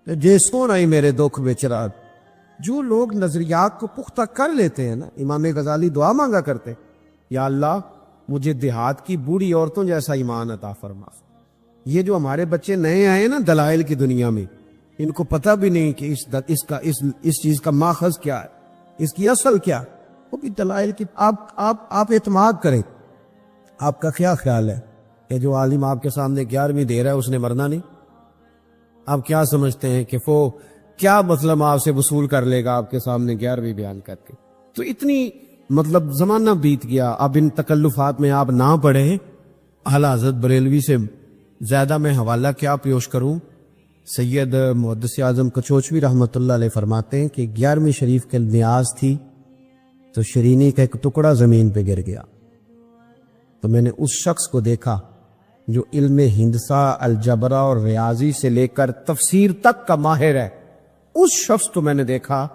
جیسو نہیں میرے دکھ بچرا. جو لوگ نظریات کو پختہ کر لیتے ہیں نا, امام غزالی دعا مانگا کرتے, یا اللہ مجھے دیہات کی بوڑھی عورتوں جیسا ایمان عطا فرما. یہ جو ہمارے بچے نئے آئے نا دلائل کی دنیا میں, ان کو پتہ بھی نہیں کہ اس چیز کا ماخذ کیا ہے, اس کی اصل کیا. وہ بھی دلائل کی آپ اعتماد کریں. آپ کا کیا خیال ہے کہ جو عالم آپ کے سامنے 11ویں دے رہا ہے اس نے مرنا نہیں؟ آپ کیا سمجھتے ہیں کہ وہ کیا مطلب آپ سے وصول کر لے گا آپ کے سامنے 11ویں بیان کر کے؟ تو اتنی زمانہ بیت گیا. اب ان تکلفات میں آپ نہ پڑھیں. اعلی حضرت بریلوی سے زیادہ میں حوالہ کیا پیش کروں. سید محدث اعظم کچوچوی رحمۃ اللہ علیہ فرماتے ہیں کہ 11ویں شریف کے نیاز تھی تو شرینی کا ایک ٹکڑا زمین پہ گر گیا. تو میں نے اس شخص کو دیکھا جو علم ہندسہ, الجبرا اور ریاضی سے لے کر تفسیر تک کا ماہر ہے. اس شخص کو میں نے دیکھا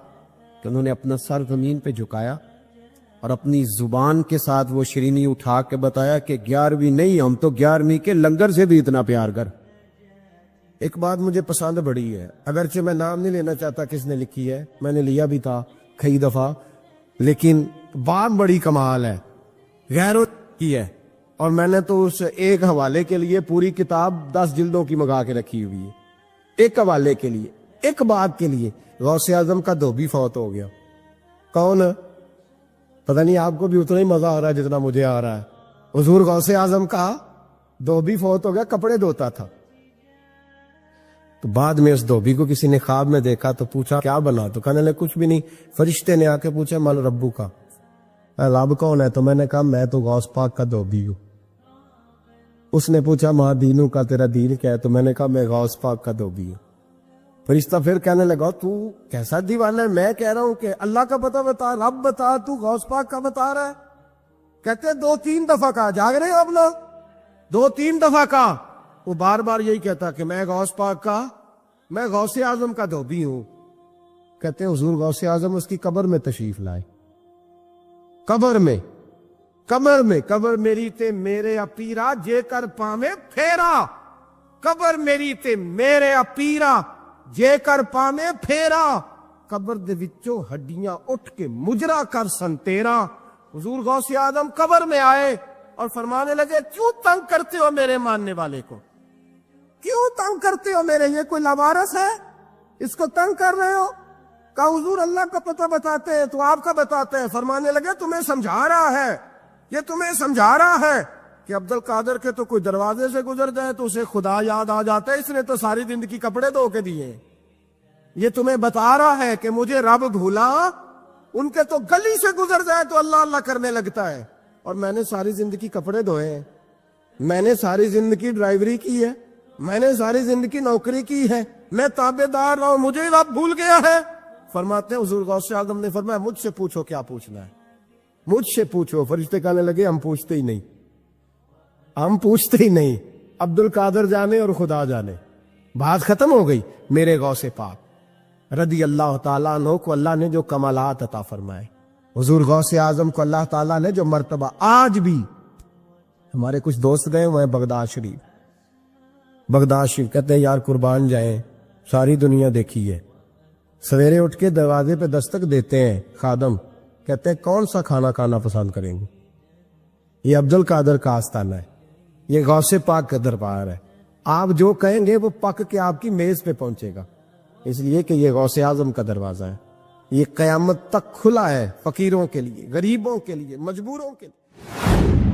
کہ انہوں نے اپنا سر زمین پہ جھکایا اور اپنی زبان کے ساتھ وہ شرینی اٹھا کے بتایا کہ 11ویں نہیں, ہم تو 11ویں کے لنگر سے بھی اتنا پیار کر. ایک بات مجھے پسند بڑی ہے, اگرچہ میں نام نہیں لینا چاہتا کس نے لکھی ہے, میں نے لیا بھی تھا کئی دفعہ, لیکن بات بڑی کمال ہے, غیرت کی ہے. اور میں نے تو اس ایک حوالے کے لیے پوری کتاب 10 جلدوں کی منگا کے رکھی ہوئی ہے, ایک حوالے کے لیے, ایک بات کے لیے. غوث اعظم کا دھوبی فوت ہو گیا. کون؟ پتہ نہیں آپ کو بھی اتنا ہی مزہ آ رہا ہے جتنا مجھے آ رہا ہے. حضور غوث اعظم کا دھوبی فوت ہو گیا, کپڑے دھوتا تھا. تو بعد میں اس دھوبی کو کسی نے خواب میں دیکھا تو پوچھا کیا بنا؟ تو کہنے لگے کچھ بھی نہیں. فرشتے نے آ کے پوچھا مال ربو کا, رب کون ہے؟ تو میں نے کہا میں تو غوث پاک کا دھوبی ہوں. اس نے پوچھا ماں دینوں کا تیرا دین کیا ہے؟ تو میں نے کہا میں غوث پاک کا دھوبی ہوں. فرشتہ پھر کہنے لگا تو کیسا دیوانہ ہے, میں کہہ رہا ہوں کہ اللہ کا پتہ بتا, رب بتا, تو غوث پاک کا بتا رہا ہے. کہتے 2-3 دفعہ کہا, جاگ رہے ہیں آپ لوگ, 2-3 دفعہ کہا. وہ بار بار یہی کہتا کہ میں غوث پاک کا میں غوث اعظم کا دھوبی ہوں. کہتے ہیں حضور غوث اعظم اس کی قبر میں تشریف لائے. قبر میری تے میرے اپیرا جے کر پاویں پھیرا. قبر میری تے میرے اپیرا جے کر پاویں پھیرا. قبر دے وچوں ہڈیاں اٹھ کے مجرا کر سن تیرا. حضور غوث اعظم قبر میں آئے اور فرمانے لگے کیوں تنگ کرتے ہو میرے ماننے والے کو, کیوں تنگ کرتے ہو میرے, یہ کوئی لوارث ہے اس کو تنگ کر رہے ہو؟ کہا حضور اللہ کا پتہ بتاتے ہیں تو آپ کا بتاتے ہیں. فرمانے لگے تمہیں سمجھا رہا ہے, یہ تمہیں سمجھا رہا ہے کہ عبد القادر کے تو کوئی دروازے سے گزر جائے تو اسے خدا یاد آ جاتا ہے, اس نے تو ساری زندگی کپڑے دھو کے دیے. یہ تمہیں بتا رہا ہے کہ مجھے رب بھولا, ان کے تو گلی سے گزر جائے تو اللہ اللہ کرنے لگتا ہے, اور میں نے ساری زندگی کپڑے دھوئے ہیں, میں نے ساری زندگی ڈرائیوری کی ہے, میں نے ساری زندگی نوکری کی ہے, میں تابع دار رہا ہوں, مجھے رب بھول گیا ہے. فرماتے ہیں حضور غوث اعظم نے فرمایا مجھ سے پوچھو کیا پوچھنا ہے, مجھ سے پوچھو. فرشتے کہنے لگے ہم پوچھتے ہی نہیں, ہم پوچھتے ہی نہیں, عبد القادر جانے اور خدا جانے. بات ختم ہو گئی. میرے غوث پاک رضی اللہ تعالیٰ عنہ کو اللہ نے جو کمالات عطا فرمائے, حضور غوث اعظم کو اللہ تعالیٰ نے جو مرتبہ, آج بھی ہمارے کچھ دوست گئے ہوئے ہیں بغداد شریف, کہتے ہیں یار قربان جائیں, ساری دنیا دیکھی ہے. سویرے اٹھ کے دروازے پہ دستک دیتے ہیں خادم, کہتے ہیں کون سا کھانا کھانا پسند کریں گے. یہ عبد القادر کا آستانہ ہے, یہ غوث پاک کا دربار ہے. آپ جو کہیں گے وہ پک کے آپ کی میز پہ پہنچے گا, اس لیے کہ یہ غوث اعظم کا دروازہ ہے. یہ قیامت تک کھلا ہے فقیروں کے لیے, غریبوں کے لیے, مجبوروں کے لیے.